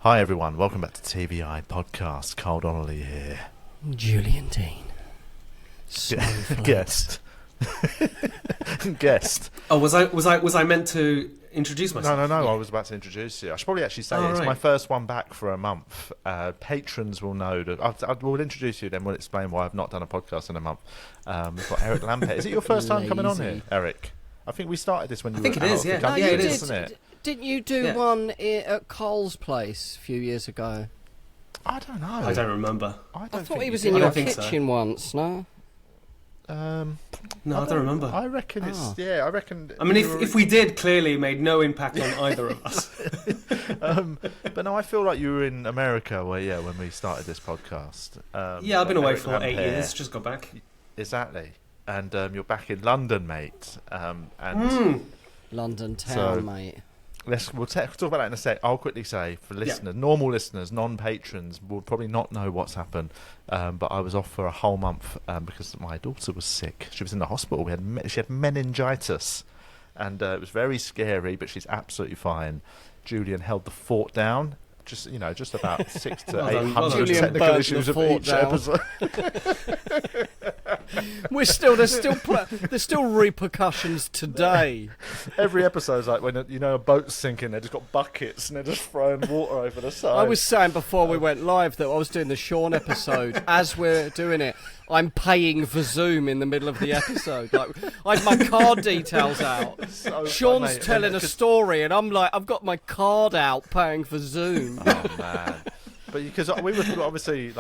Hi everyone, welcome back to TVI podcast. Carl Donnelly here. Julian Deane. Guest. Guest. Oh, was I meant to introduce myself? No. Yeah. I was about to introduce you. I should probably actually say it's right. my first one back for a month. Patrons will know that. I will introduce you, then we'll explain why I've not done a podcast in a month. We've got Eric Lampaert. Is it your first time coming on here, Eric? I think we started this when you were out of the country, it is, isn't it? Didn't you do one at Cole's place a few years ago? I don't know. I don't remember. I thought he was in your kitchen once, no? No, I don't remember. I reckon it's... Yeah, I reckon... I mean, if we did, clearly made no impact on either of us. But no, I feel like you were in America when we started this podcast. I've been away Eric for Lampaert. 8 years, just got back. Exactly. And you're back in London, mate. London town, mate. We'll talk about that in a sec. I'll quickly say, for listeners, normal listeners, non-patrons, will probably not know what's happened. But I was off for a whole month because my daughter was sick. She was in the hospital. She had meningitis, and it was very scary. But she's absolutely fine. Julian held the fort down. Just about 600 to 800 technical issues of each episode. There's still repercussions today. Every episode's like when a boat's sinking, they've just got buckets and they're just throwing water over the side. I was saying before we went live that I was doing the Sean episode. As we're doing it, I'm paying for Zoom in the middle of the episode. Like, I had my card details out. So Sean's telling a story, and I'm like, I've got my card out, paying for Zoom. Oh man! But because we were obviously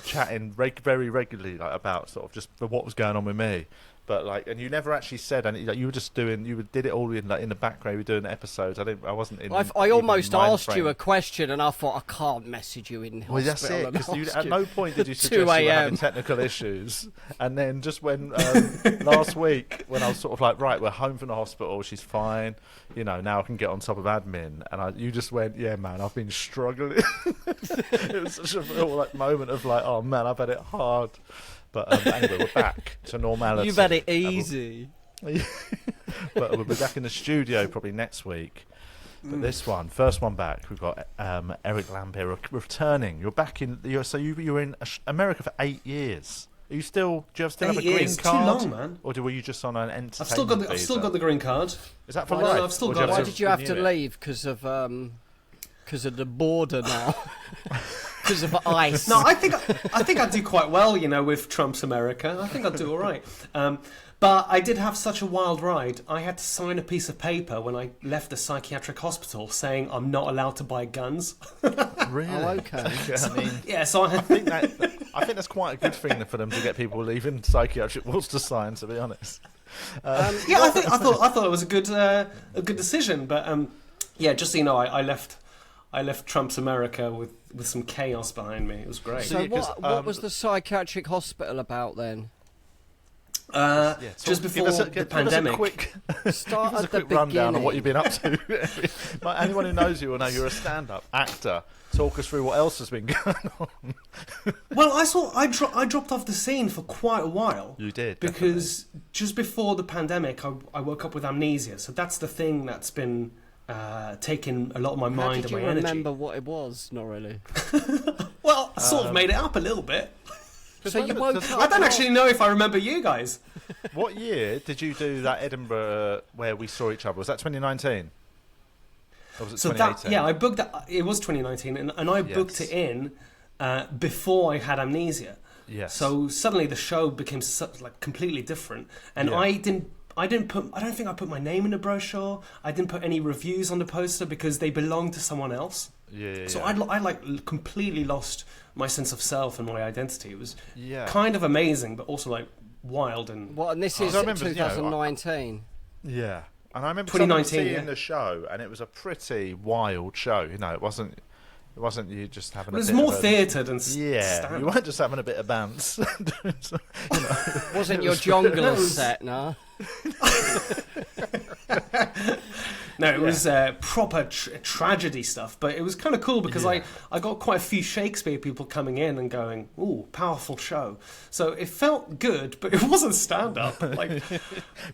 chatting very regularly about sort of just what was going on with me. But and you never actually said anything. You were just did it all in the background. You were doing episodes. I wasn't in. I almost asked you a question, and I thought I can't message you in hospital. Well, that's it. Because at no point did you suggest you were having technical issues. And then just when last week, when I was sort of like, right, we're home from the hospital. She's fine. Now I can get on top of admin. And you just went, yeah, man, I've been struggling. It was such a real moment of like, oh man, I've had it hard. But anyway, we're back to normality. You've had it easy. But we'll be back in the studio probably next week. But this first one back, we've got Eric Lampaert returning. You're back in. You were in America for 8 years. Are you still? Do you still have a green card? Too long, man. Or were you just on an entertainment visa? I've still got the green card. Is that for life? No, I've still got it. Why did you have to leave? Because of the border now. Because of ice. No, I think I do quite well, with Trump's America. I think I'll do all right. But I did have such a wild ride. I had to sign a piece of paper when I left the psychiatric hospital saying I'm not allowed to buy guns. Really? Oh, okay. So I think that's quite a good thing for them to get people leaving psychiatric wards to sign. To be honest. I thought it was a good decision. But just so you know, I left Trump's America with some chaos behind me. It was great. So what was the psychiatric hospital about then? Just before the pandemic. Give us a quick rundown of what you've been up to. Anyone who knows you will know you're a stand-up actor. Talk us through what else has been going on. Well, I dropped off the scene for quite a while. You did, because just before the pandemic, I woke up with amnesia. So that's the thing that's been taking a lot of my mind and my energy. How did you remember what it was? Not really. Well, I sort of made it up a little bit. So you woke up. I don't actually know if I remember you guys. What year did you do that Edinburgh where we saw each other? Was that 2019? Or was it 2018? I booked that. It was 2019, and I booked it in before I had amnesia. Yes. So suddenly the show became completely different, and I don't think I put my name in the brochure. I didn't put any reviews on the poster because they belonged to someone else. So I completely lost my sense of self and my identity. It was kind of amazing, but also wild and. What? And this is 2019. Yeah, and I remember 2019 seeing the show, and it was a pretty wild show. It wasn't you just having. It was more theatre than stand-up. You weren't just having a bit of bounce. Wasn't your jonglers set, no? No, it was proper tragedy stuff, but it was kind of cool because I got quite a few Shakespeare people coming in and going, "Ooh, powerful show." So it felt good, but it wasn't stand-up. But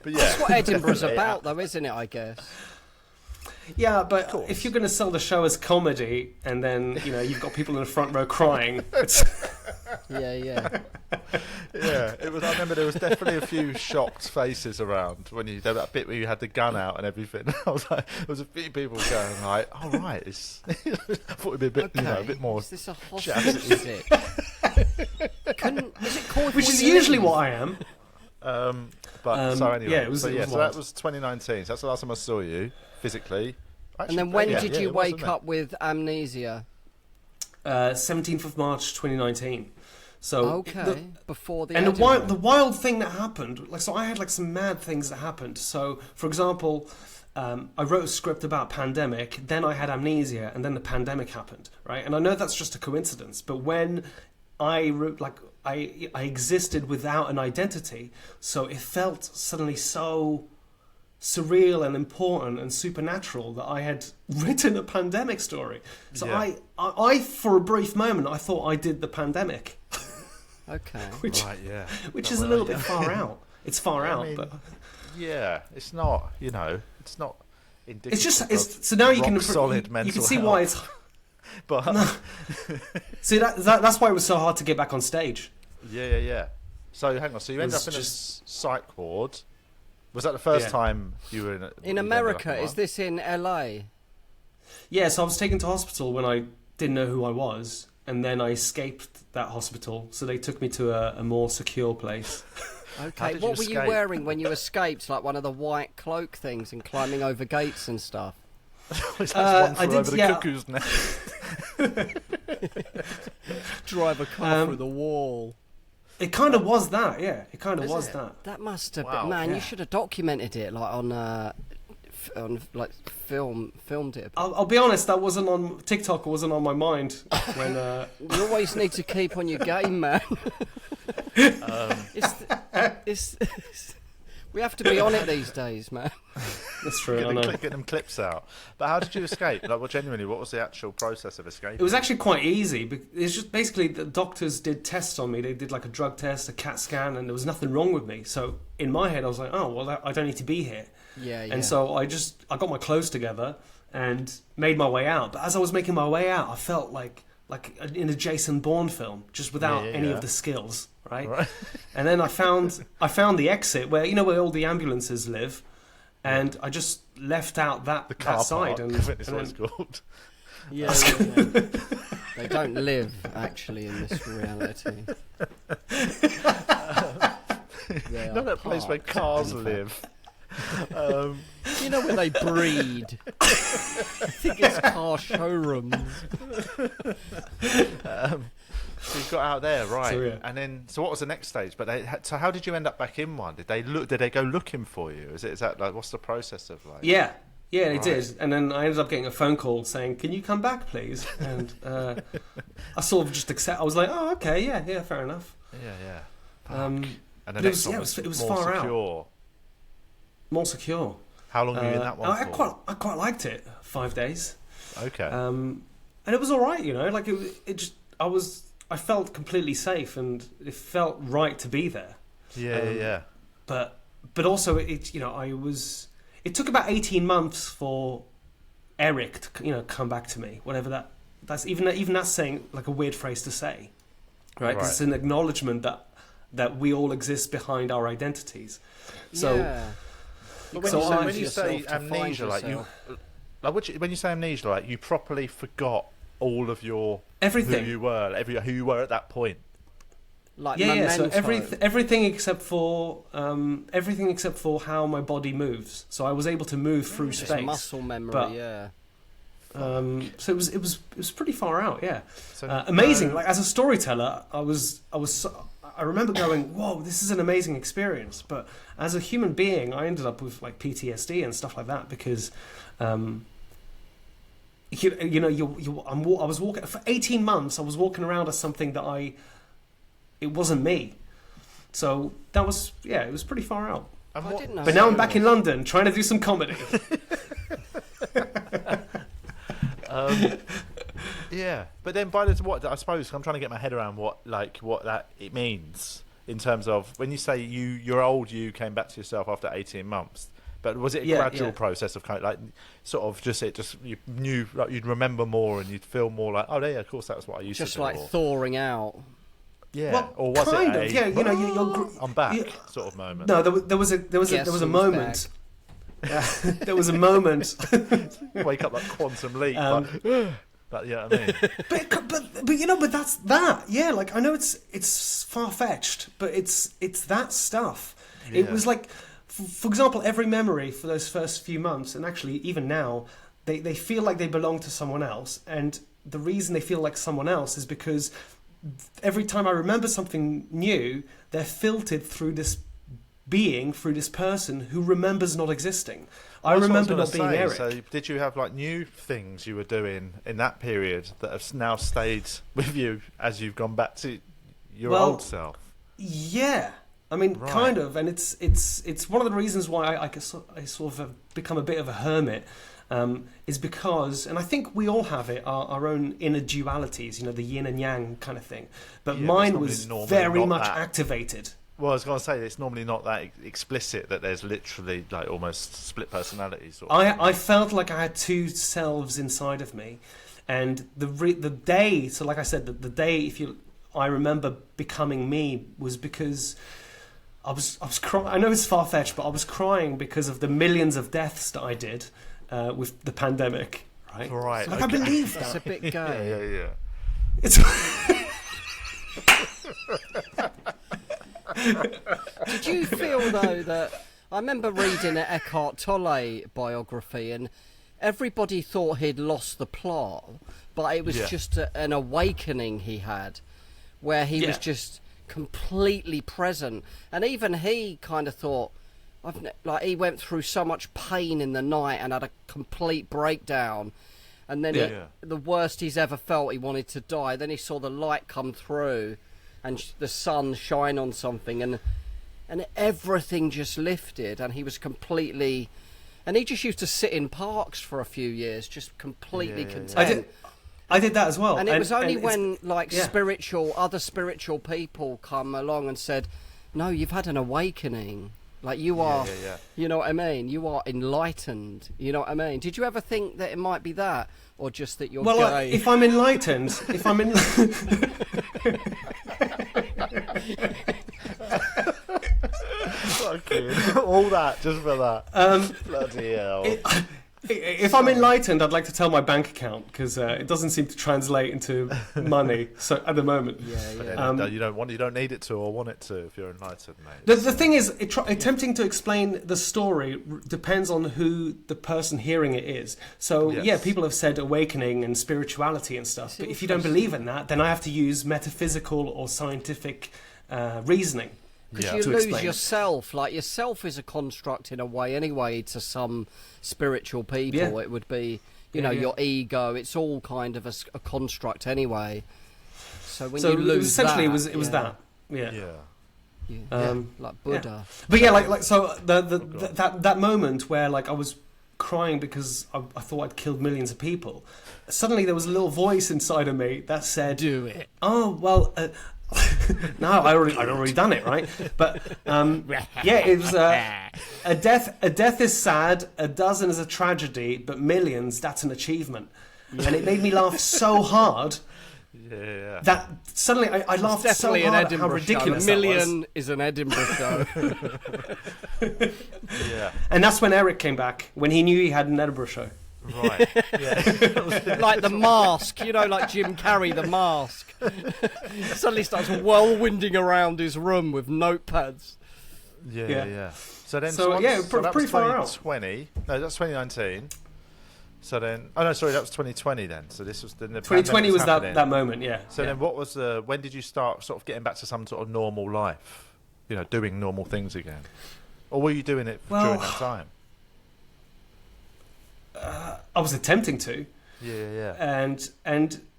that's what Edinburgh's about, though, isn't it? I guess. Yeah, but if you're going to sell the show as comedy, and then you've got people in the front row crying, yeah. It was. I remember there was definitely a few shocked faces around when there was that bit where you had the gun out and everything. I was like, there was a few people going like, "Oh right, it's." I thought it'd be a bit, a bit more. Is this a hospital visit? Is it called? Which is usually what I am. So anyway, yeah, it was, so it was that was 2019. So that's the last time I saw you physically. Actually, and then when did you wake up with amnesia? 17th of March 2019. So before the and the wild thing that happened, so I had some mad things that happened. So for example, I wrote a script about pandemic, then I had amnesia, and then the pandemic happened, right? And I know that's just a coincidence, but when I wrote, I existed without an identity, so it felt suddenly so surreal and important and supernatural that I had written a pandemic story. So I for a brief moment I thought I did the pandemic. Okay. Which That is a little bit far out. It's far out, but it's not. It's not indicative. It's just so now you can solid mental. You can see health. why it's. But see that's why it was so hard to get back on stage. Yeah. So hang on. So you ended up in a psych ward. Was that the first time you were in America? Is this in LA? Yeah. So I was taken to hospital when I didn't know who I was, and then I escaped that hospital. So they took me to a more secure place. Okay. What were you wearing when you escaped? Like one of the white cloak things and climbing over gates and stuff. I did. Over the cuckoo's nest. Drive a car through the wall. It kind of was that, yeah. It kind of was that. That must have been, man. You should have documented it, filmed it. I'll be honest, that wasn't on TikTok. It wasn't on my mind when. You always need to keep on your game, man. We have to be on it these days, man. That's true. I know. Get them clips out. But how did you escape? Genuinely, what was the actual process of escaping? It was actually quite easy. It's just basically the doctors did tests on me. They did a drug test, a CAT scan, and there was nothing wrong with me. So in my head, I was like, oh, well, I don't need to be here. Yeah. And so I got my clothes together and made my way out. But as I was making my way out, I felt like in a Jason Bourne film, just without any of the skills. Right, and then I found the exit where all the ambulances live, and I just left out that side. And it's what it's called. Yeah. They don't live actually in this reality. Not that place where cars live. Where they breed. I think it's car showrooms. So you got out there, right? So, and then, so what was the next stage? So how did you end up back in one? Did they go looking for you? Is that what's the process of like? Yeah, they did. And then I ended up getting a phone call saying, "Can you come back, please?" And I sort of just accept. I was like, "Oh, okay, yeah, fair enough." Yeah. And then it was far out. More secure. How long were you in that one for? I quite liked it. 5 days. Okay. And it was all right, I felt completely safe, and it felt right to be there. Yeah. But also, it took about 18 months for Eric to come back to me. Whatever that's even that's saying a weird phrase to say, right? Because it's an acknowledgement that we all exist behind our identities. So. Yeah. When you say amnesia, when you say amnesia, you properly forgot all of your everything, who you were at that point. So everything except for how my body moves. So I was able to move through space. Muscle memory, So it was pretty far out, yeah. So, amazing. As a storyteller, I remember going, "Whoa, this is an amazing experience." But as a human being, I ended up with PTSD and stuff like that because, I was walking for 18 months. I was walking around as something that it wasn't me. So that was it was pretty far out. But now I'm back in London trying to do some comedy. Yeah, but then I suppose I'm trying to get my head around what that it means in terms of when you say your old you came back to yourself after 18 months. But was it a gradual process of kind of like sort of just you knew like you'd remember more and you'd feel more like, oh yeah, of course that's what I used to do. Just like thawing out. Yeah, well, or was kind it of, yeah, you know, I'm back sort of moment? No, there was a moment. There was a moment. Wake up like Quantum Leap. But you know what I mean? but you know, but that's that. Yeah, like I know it's far fetched, but it's that stuff. Yeah. It was like, for example, every memory for those first few months, and actually even now, they feel like they belong to someone else, and the reason they feel like someone else is because every time I remember something new, they're filtered through this being, through this person who remembers not existing. I remember not being Eric. So did you have like new things you were doing in that period that have now stayed with you as you've gone back to your old self? Yeah, I mean, kind of, and it's one of the reasons why I sort of have become a bit of a hermit. Is because, and I think we all have it, our own inner dualities, you know, the yin and yang kind of thing. But mine was very much activated. Well, I was going to say, it's normally not that explicit that there's literally like almost split personalities. I felt like I had two selves inside of me, and the day. So, like I said, the day I remember becoming me was because I was crying. I know it's far fetched, but I was crying because of the millions of deaths that I did with the pandemic. Right. Right. So, like, I believe that. That's a bit gay. Yeah. It's. Did you feel though that I remember reading an Eckhart Tolle biography, and everybody thought he'd lost the plot, but it was just an awakening he had, where he was just completely present, and even he kind of thought, he went through so much pain in the night and had a complete breakdown, and then the worst he's ever felt, he wanted to die. Then he saw the light come through and the sun shine on something, and everything just lifted, and he was completely, and he just used to sit in parks for a few years, just completely content. I did that as well, and it was only when other spiritual people come along and said, "No, you've had an awakening. Like you are, you know what I mean? You are enlightened. You know what I mean?" Did you ever think that it might be that, or just that you're gay? If I'm enlightened, Fucking all that just for that. Bloody hell. If I'm enlightened, I'd like to tell my bank account, because it doesn't seem to translate into money. So at the moment, you don't need it to or want it to if you're enlightened, mate. The thing is, attempting to explain the story depends on who the person hearing it is. So people have said awakening and spirituality and stuff, but if you don't believe in that, then I have to use metaphysical or scientific reasoning. Because you lose yourself. Like, yourself is a construct in a way anyway to some spiritual people. It would be, you know, your ego. It's all kind of a construct anyway. So when you lose essentially that... it was that. Like Buddha. But so that moment where, like, I was crying because I thought I'd killed millions of people. Suddenly there was a little voice inside of me that said, "Do it." Oh, well... no, I'd already done it, right? But it was a death is sad, a dozen is a tragedy, but millions, that's an achievement. And it made me laugh so hard that suddenly I laughed so hard at how ridiculous that was. A million is an Edinburgh show. And that's when Eric came back, when he knew he had an Edinburgh show. Right. Like The Mask, you know, like Jim Carrey, The Mask. Suddenly starts whirlwinding around his room with notepads. So then, pretty far out. 2020. No, that's 2019. So then, that was 2020 then. So this was the 2020 was that moment, So then, what was when did you start sort of getting back to some sort of normal life? You know, doing normal things again, or were you doing it during that time? I was attempting to. And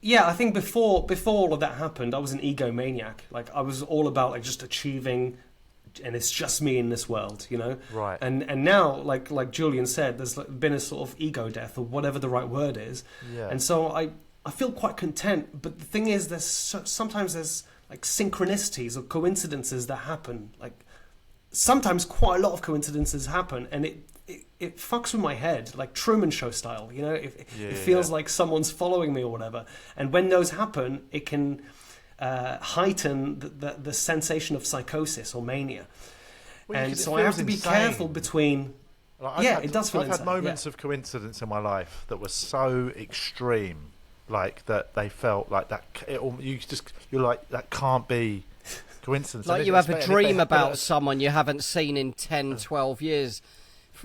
I think before all of that happened, I was an egomaniac. Like, I was all about, like, just achieving, and it's just me in this world, you know. Right. And now, like Julian said, there's been a sort of ego death, or whatever the right word is. Yeah. And so I feel quite content. But the thing is, sometimes there's like synchronicities or coincidences that happen. Like, sometimes quite a lot of coincidences happen, and it fucks with my head, like Truman Show style. You know, it feels like someone's following me or whatever. And when those happen, it can heighten the sensation of psychosis or mania. Well, and so I have to be careful between. Like, it does feel I've insane. had moments of coincidence in my life that were so extreme, like that they felt like that. You're like, that can't be coincidence. Like you have a dream about someone you haven't seen in 10, 12 years,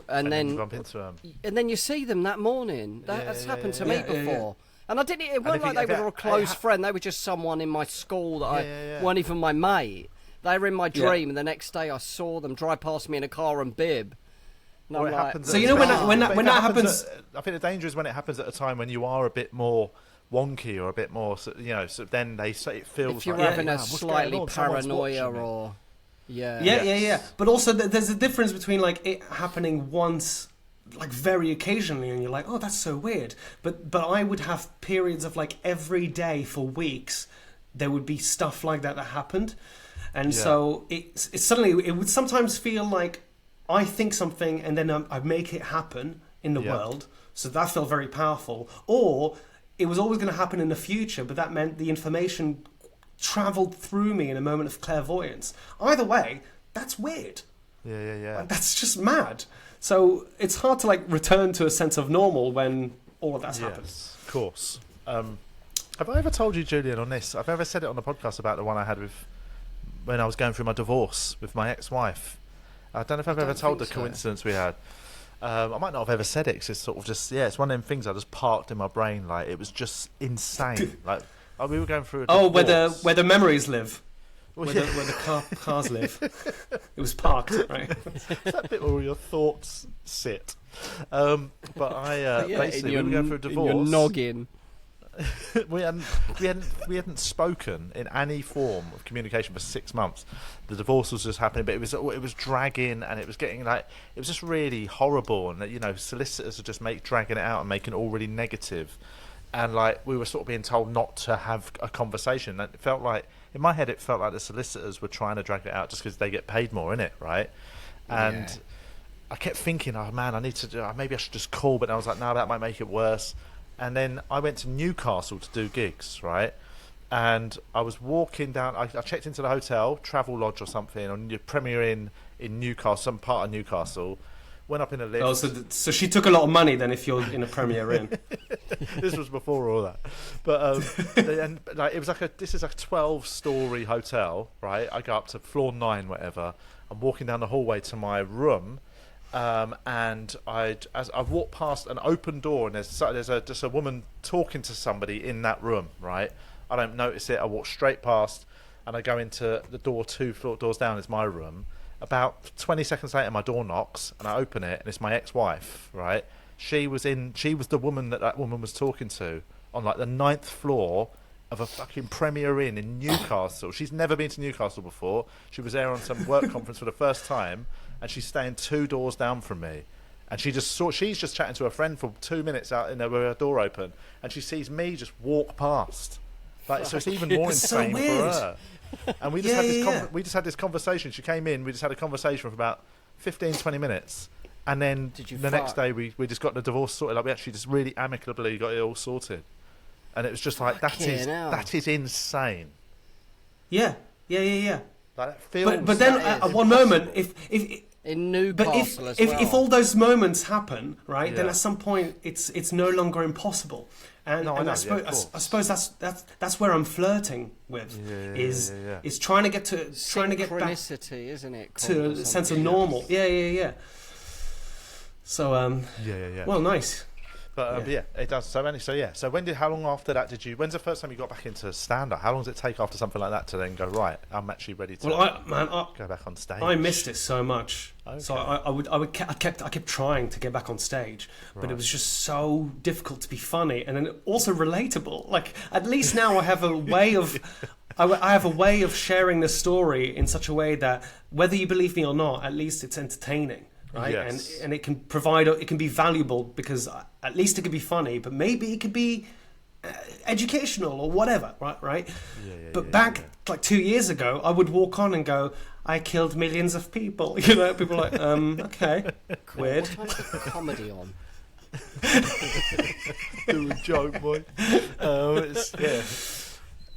and then you bump into them. And then you see them that morning. That's happened to me before. And I didn't. It wasn't like they were a close friend. They were just someone in my school that I weren't even my mate. They were in my dream, and the next day I saw them drive past me in a car and bib. And I'm like, so you know when that happens, I think the danger is when it happens at a time when you are a bit more wonky or a bit more, so then they say it feels if you're like having a slightly paranoia or but also there's a difference between like it happening once, like very occasionally, and you're like, oh, that's so weird, but I would have periods of like every day for weeks there would be stuff like that happened, and so it's suddenly it would sometimes feel like I think something and then I make it happen in the world, so that felt very powerful. Or it was always going to happen in the future, but that meant the information travelled through me in a moment of clairvoyance. Either way, that's weird. Yeah. Like, that's just mad. So it's hard to like return to a sense of normal when all of that's happened. Of course. Have I ever told you, Julian, on this? I've ever said it on the podcast about the one I had when I was going through my divorce with my ex-wife. I don't know if I've ever told the coincidence we had. I might not have ever said it because it's sort of just, it's one of them things I just parked in my brain. Like, it was just insane. Like, we were going through a divorce. Where the memories live. Where the cars live. It was parked, right? It's that bit where your thoughts sit. But basically, we were going through a divorce. In your noggin. we hadn't spoken in any form of communication for 6 months. The divorce was just happening, but it was dragging, and it was getting like, it was just really horrible. And solicitors are just dragging it out and making it all really negative. And like, we were sort of being told not to have a conversation. And it felt like, in my head, it felt like the solicitors were trying to drag it out just because they get paid more, innit, right? And I kept thinking, oh man, I need to maybe I should just call, but I was like, no, that might make it worse. And then I went to Newcastle to do gigs, right? And I was walking down. I checked into the hotel, Travel Lodge or something, on your Premier Inn in Newcastle, some part of Newcastle. Went up in a lift. Oh, so she took a lot of money then if you're in a Premier Inn. This was before all that, but and like, it was like this is like a 12-story hotel, right? I go up to floor 9, whatever. I'm walking down the hallway to my room. And as I walk past an open door, and there's just a woman talking to somebody in that room, right? I don't notice it. I walk straight past, and I go into the door 2 floor doors down is my room. About 20 seconds later, my door knocks, and I open it, and it's my ex-wife, right? She was the woman that woman was talking to on like the 9th floor of a fucking Premier Inn in Newcastle. She's never been to Newcastle before. She was there on some work conference for the first time. And she's staying 2 doors down from me, and she's just chatting to her friend for 2 minutes out in there with her door open, and she sees me just walk past. Like, so it's even more insane for her. And we just had this conversation. She came in, we just had a conversation for about 15, 20 minutes, and then next day we just got the divorce sorted. Like, we actually just really amicably got it all sorted, and it was just like that is insane. Yeah. Like, that feels. But then at one moment, if in Newcastle as well. If all those moments happen, right, then at some point it's no longer impossible. And I suppose that's where I'm flirting with is trying to get back synchronicity, isn't it? To a sense of normal. Yeah. So well, nice. But it does. So how long after that when's the first time you got back into stand-up? How long does it take after something like that to then go, right, I'm actually ready to go back on stage? I missed it so much. Okay. So I kept trying to get back on stage, but it was just so difficult to be funny and then also relatable. Like, at least now I have a way of I have a way of sharing the story in such a way that whether you believe me or not, at least it's entertaining. Right, and it can be valuable because at least it could be funny, but maybe it could be educational or whatever, right? But back like 2 years ago, I would walk on and go, I killed millions of people. You know, people are like, okay, weird. What time's the comedy on? Do a joke, boy.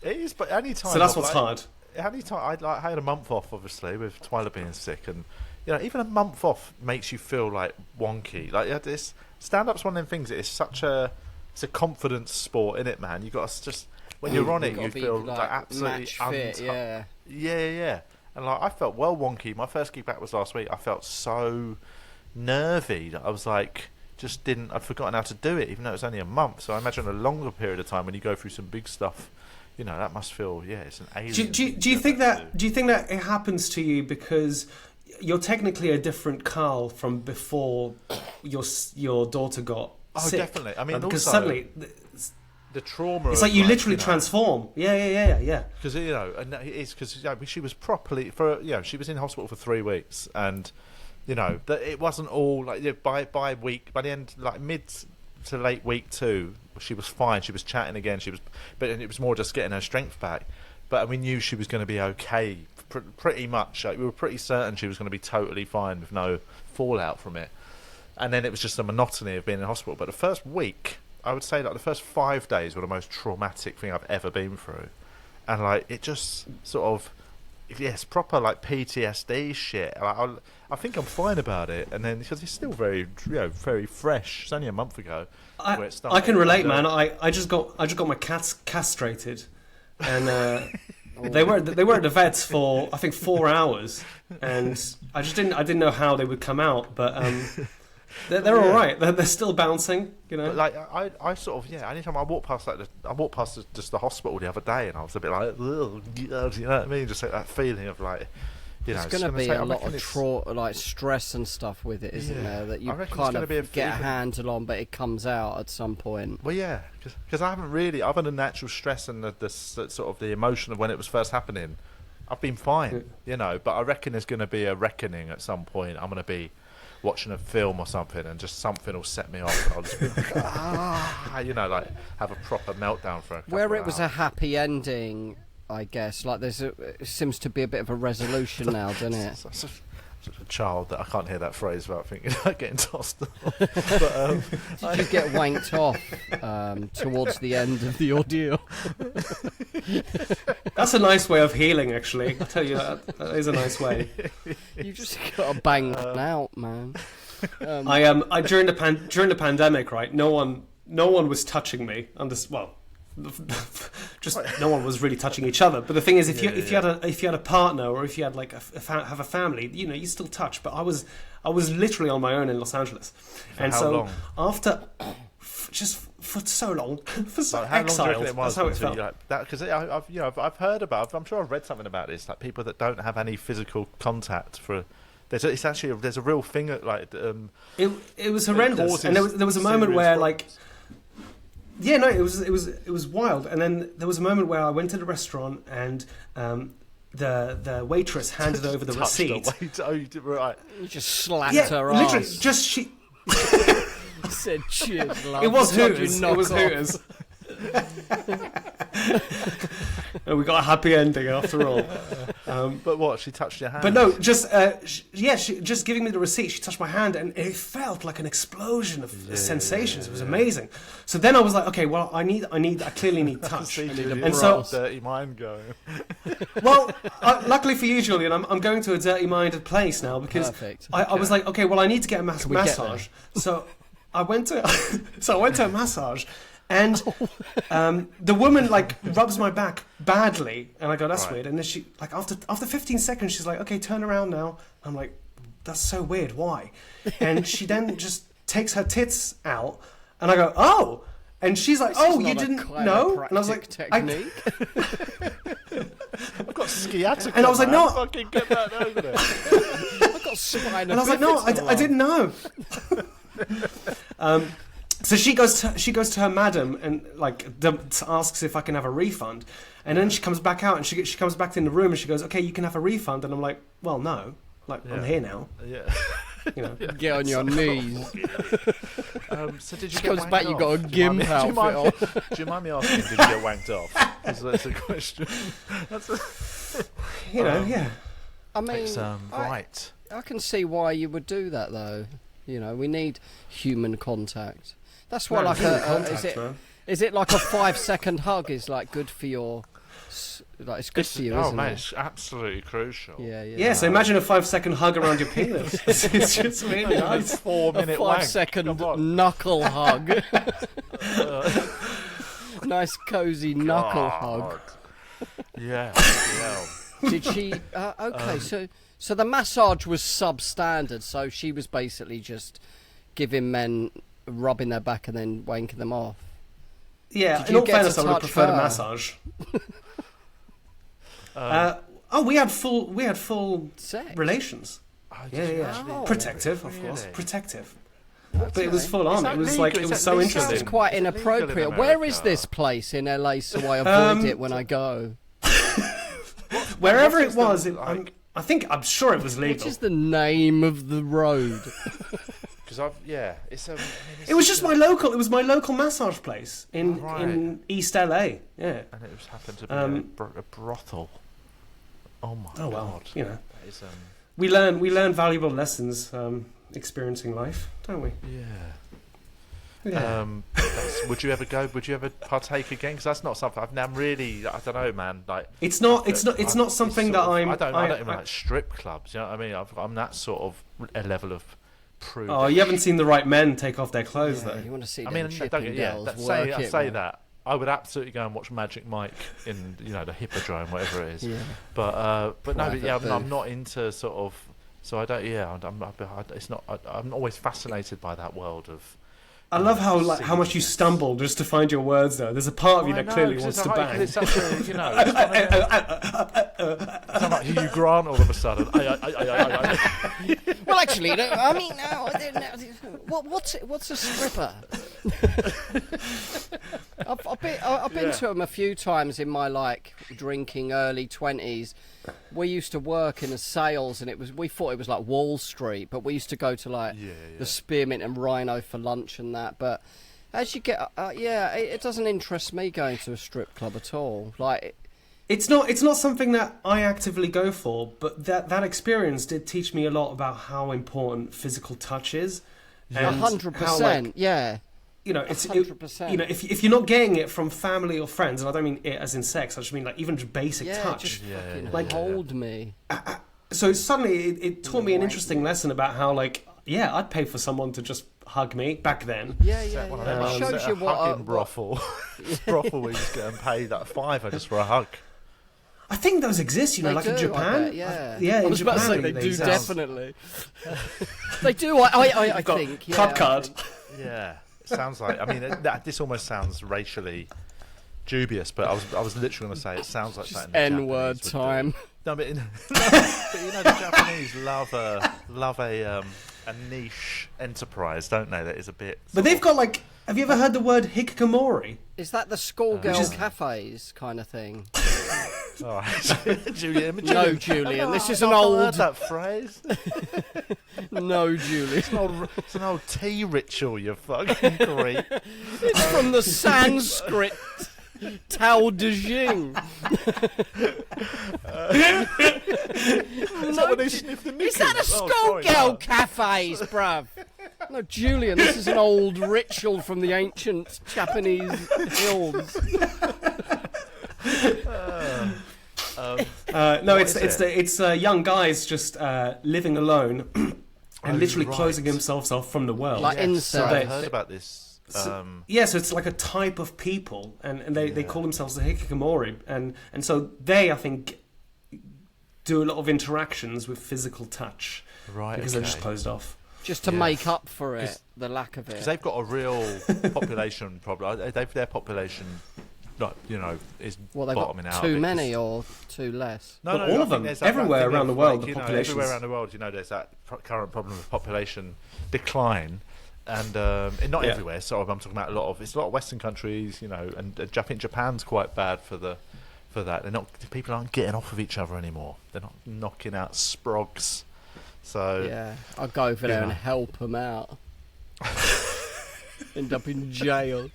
It is, but any time. So that's what's hard. Any time I had a month off, obviously, with Twyla being sick, and even a month off makes you feel like wonky. Like this stand-up's one of them things. It's a confidence sport, isn't it, man? You got to just when you're on it, you feel like absolutely fit, yeah. And like I felt well wonky. My first gig back was last week. I felt so nervy that I was like, I'd forgotten how to do it, even though it was only a month. So I imagine a longer period of time when you go through some big stuff, that must feel it's an alien. Do you think that it happens to you because you're technically a different Carl from before your daughter got sick? Oh, definitely. I mean, because suddenly the trauma. It's like you literally transform. Yeah. Because and it is because she was properly she was in hospital for 3 weeks, and that it wasn't all like by the end, like mid to late week 2, she was fine. She was chatting again. But it was more just getting her strength back. But we knew she was going to be okay, pretty much. Like, we were pretty certain she was going to be totally fine with no fallout from it. And then it was just the monotony of being in hospital. But the first week, I would say, the first 5 days were the most traumatic thing I've ever been through. And it just sort of, proper PTSD shit. I think I'm fine about it. And then because it's still very, very fresh. It's only a month ago. I can relate, man. I just got my cats castrated, and they were at the vets for I think 4 hours, and I didn't know how they would come out, but they're all right. They're still bouncing, But I sort of anytime I walk past just the hospital the other day, and I was a bit like, ugh, you know what I mean? Just that feeling of there's going to be a lot of stress and stuff with it, isn't there? That you kind of get a handle on, but it comes out at some point. Well, yeah, because I haven't really, other than the natural stress and the sort of the emotion of when it was first happening, I've been fine, But I reckon there's going to be a reckoning at some point. I'm going to be watching a film or something, and just something will set me off, and I'll just be like, have a proper meltdown for a couple Where of it was hours. a happy ending, I guess. It seems to be a bit of a resolution now, doesn't it? Such a child that I can't hear that phrase without thinking about getting tossed off. But, did you get wanked off towards the end of the ordeal? That's a nice way of healing, actually. I'll tell you that is a nice way. You just got to bang one out, man. I during the pandemic, right? No one was touching me. Just no one was really touching each other. But the thing is, if you had a partner, or if you had have a family, you still touch. But I was literally on my own in Los Angeles, For how long? After for so long, how exiled. long do you reckon it was? That's how it felt. Because I've heard about. I'm sure I've read something about this. Like people that don't have any physical contact for. There's a real thing it was horrendous, and there was a moment where it was wild. And then there was a moment where I went to the restaurant, and the waitress handed over the receipt. You did right. You just slapped her ass. Literally, just she. Said cheers, love. It was Hooters. It was Hooters. And we got a happy ending after all. But what? She touched your hand? But no, she just giving me the receipt. She touched my hand, and it felt like an explosion of sensations. It was amazing. So then I was like, okay, well, I clearly need touch. And so dirty mind going. Well, luckily for you, Julian, I'm going to a dirty-minded place now because I was like, okay, well, I need to get a massage. So I went to a massage. And the woman rubs my back badly, and I go, that's weird. And then she after 15 seconds, she's like, okay, turn around now. I'm like, that's so weird. Why? And she then just takes her tits out, and I go, oh. And she's like, oh, you didn't know? And I was like, technique. I've got sciatica. And I was like, no. Fucking get that over there. I've got spina. And I was like, no, I didn't know. So she goes to her madam and asks if I can have a refund, and then she comes back out and she comes back in the room and she goes, okay, you can have a refund, and I'm like, well, no, I'm here now. Yeah. You know, get on your knees. So did you This get comes wanked back, you off? got a Do you mind gimp me- do you mind- outfit on. Do you mind me asking, did you get wanked off? That's a question. yeah. I mean, It's right. I can see why you would do that, though. You know, we need human contact. That's why, like, is it like a 5-second hug is like good for your, like it's good for you, isn't man, it? it's absolutely crucial. Yeah, so imagine a 5-second hug around your penis. It's just really nice. 4-minute A 5-second knuckle hug. Nice cozy knuckle hug. Yeah. Did she? Okay, so the massage was substandard. So she was basically just giving men rubbing their back and then wanking them off. Yeah, Did in you all get fairness, to I would touch prefer the her? massage. We had full Sex? relations. Yeah. Oh, Protective, of really? course. Protective. But it was full on. that It was legal? like, Is it was that so legal? interesting. Sounds quite Is it legal in inappropriate. Where is America? this place in LA so I avoid it when I go? Wherever What it is was, the, I'm sure it was Which legal. is the name of the road? Because it's It was just my local. It was my local massage place in Right. East LA. Yeah. and it was happened to be a brothel. Oh my Oh well. god! You know, That is, we learn valuable lessons experiencing life, don't we? Yeah. would you ever go? Would you ever partake again? Because that's not something I'm really. I don't know, man. Like It's not something that I'm. I don't even like strip clubs. You know what I mean? I'm that sort of a level of prude. Oh, you haven't seen the right men take off their clothes, Yeah, though. you want to see I them mean, Chippendales I work say it, man. that. I would absolutely go and watch Magic Mike in the Hippodrome, whatever it is. Yeah. But no, Private I'm booth. not into sort of. So I don't. Yeah, it's not. I'm always fascinated by that world of. I love how much you stumble just to find your words, though. There's a part of you that clearly wants to bang. It's such a, it's not like Hugh Grant all of a sudden. Well, actually, I mean, what's a stripper? I've been to them a few times in my drinking early 20s. We used to work in the sales, and we thought it was like Wall Street, but we used to go to the Spearmint and Rhino for lunch and that. But as you get, it doesn't interest me going to a strip club at all. It's not something that I actively go for, but that experience did teach me a lot about how important physical touch is. 100%, yeah. You know, it's 100%. You know, if you're not getting it from family or friends, and I don't mean it as in sex, I just mean even just basic touch. Just fucking Like- hold me. So suddenly it taught me an interesting lesson about how I'd pay for someone to just hug me back then. Yeah. It It shows you what. brothel. Brothel where you just get paid that $5 just for a hug. I think those exist, They like do, in I Japan. bet, yeah. Yeah, I in was about to Japan say they do exist. definitely. They do. I Got think. Yeah, club card. Yeah, it sounds like. I mean, this almost sounds racially dubious, but I was literally going to say it sounds like Just something. the N-word Japanese would do. time. No, but the Japanese love a niche enterprise, don't they? That is a bit. But they've got have you ever heard the word hikikomori? Is that the schoolgirl Which is- cafes kind of thing? All right. Julian. No, Julian. This is I've an not old. heard that phrase. No, Julian. It's an old tea ritual. You fucking creep. It's from the Sanskrit Tao Te Ching. Is that when they sniff the Is that a knickers? Oh, sorry, schoolgirl no. cafes, bruv? No, Julian, this is an old ritual from the ancient Japanese hills. No, it's young guys just living alone and literally right. closing themselves off from the world. Like incels. So I've heard about this. so it's like a type of people, and they call themselves the hikikomori, and so they, I think, do a lot of interactions with physical touch, Right, because they're just closed off. Just to make up for it, the lack of it. because they've got a real population problem. Their population, is Well, they've bottoming got out. too of it. many or too less. But all I of think them, there's that everywhere thing around of, the world, like, the population's- everywhere around the world, there's that current problem of population decline, and not everywhere. So I'm talking about a lot of Western countries, and I think Japan's quite bad for that. People aren't getting off of each other anymore. They're not knocking out sprogs So yeah, I'll go over there and help them out. End up in jail.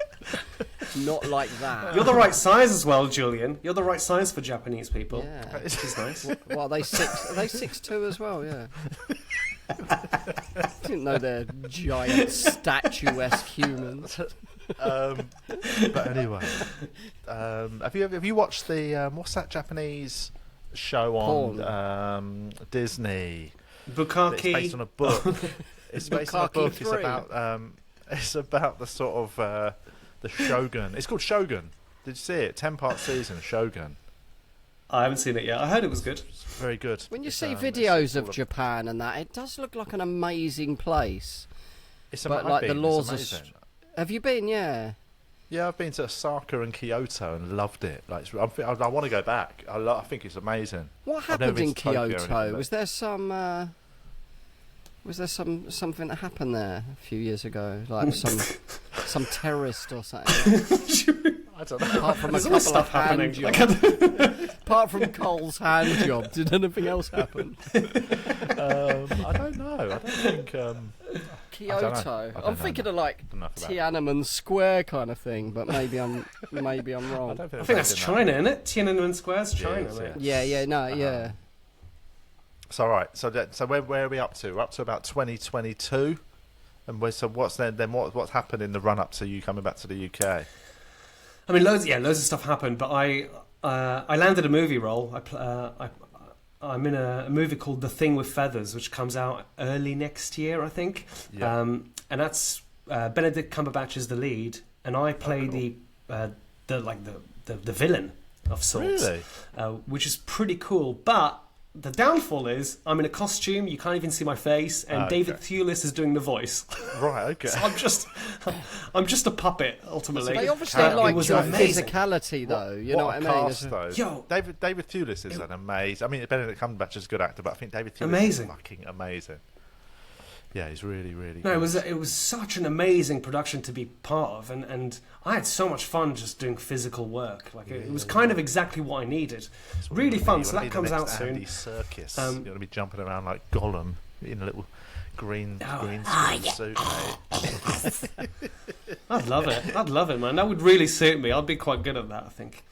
Not like that. You're the right size as well, Julian. You're the right size for Japanese people. Yeah, which is nice. Well, are they 6'2" as well? Yeah. Didn't know they're giant, statuesque humans. But anyway, have you watched the what's that Japanese show on Disney? Bukkake. It's based on a book. It's based on a book. 3. It's about the sort of the Shogun. It's called Shogun. Did you see it? 10-part season, Shogun. I haven't seen it yet. I heard it was good. It's very good. When you see videos of Japan and that, it does look like an amazing place. But like the laws are. Have you been? Yeah. Yeah, I've been to Osaka and Kyoto and loved it. Like, I want to go back. I think it's amazing. What happened in Kyoto? Was there some? Was there something that happened there a few years ago, like some terrorist or something? I don't know. Apart from a couple of hand jobs. Apart from Cole's hand job, did anything else happen? I don't know. I don't think. Kyoto. I'm thinking of like Tiananmen Square kind of thing, but maybe I'm wrong. I think that's China, isn't it? Tiananmen Square's China, mate. Yeah. So right, so where are we up to? We're up to about 2022, and what's what's happened in the run up to you coming back to the UK? I mean, loads of stuff happened, but I landed a movie role. I'm in a movie called The Thing with Feathers, which comes out early next year, I think. Yeah. And that's Benedict Cumberbatch is the lead, and I play the villain of sorts, really? Which is pretty cool. But the downfall is I'm in a costume, you can't even see my face, and David Thewlis is doing the voice. Right, okay. So I'm just a puppet, ultimately. They obviously like your physicality, though. You know what I mean? Cast, though. David Thewlis is an amazing. I mean, Benedict Cumberbatch is a good actor, but I think David Thewlis is fucking amazing. Yeah, he's really, really good. It was such an amazing production to be part of, and I had so much fun just doing physical work. It was kind of exactly what I needed. It's really fun. So that comes out soon. Andy Serkis. You're going to be jumping around like Gollum in a little green suit. I'd love it, man. That would really suit me. I'd be quite good at that, I think.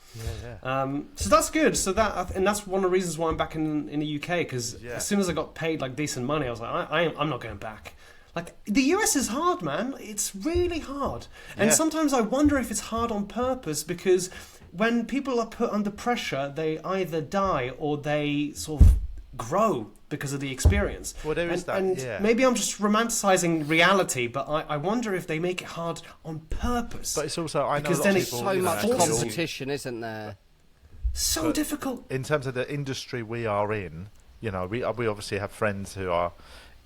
Yeah. So that's good. So that's one of the reasons why I'm back in the UK, because as soon as I got paid like decent money, I was like, I'm not going back. Like, the US is hard, man. It's really hard. And sometimes I wonder if it's hard on purpose, because when people are put under pressure, they either die or they sort of grow because of the experience. Well, there is that. And maybe I'm just romanticizing reality, but I wonder if they make it hard on purpose. But it's also, I know because then it's so much competition, isn't there? So difficult. In terms of the industry we are in, we obviously have friends who are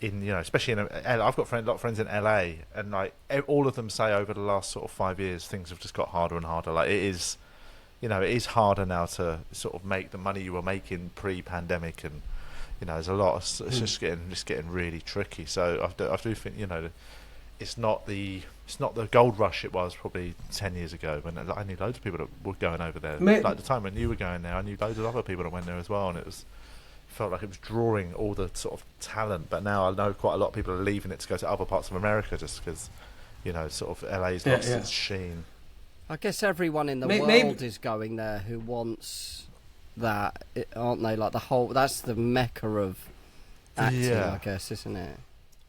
in, especially in LA. I've got a lot of friends in LA, and like all of them say over the last sort of 5 years, things have just got harder and harder. Like, it is, it is harder now to sort of make the money you were making pre-pandemic, and there's a lot. It's just getting really tricky. So I do think it's not the gold rush it was probably 10 years ago, when I knew loads of people that were going over there. Like the time when you were going there, I knew loads of other people that went there as well, and it felt like it was drawing all the sort of talent. But now I know quite a lot of people are leaving it to go to other parts of America, just because sort of LA's lost its sheen. I guess everyone in the world is going there who wants that, aren't they? Like that's the mecca of acting, I guess, isn't it?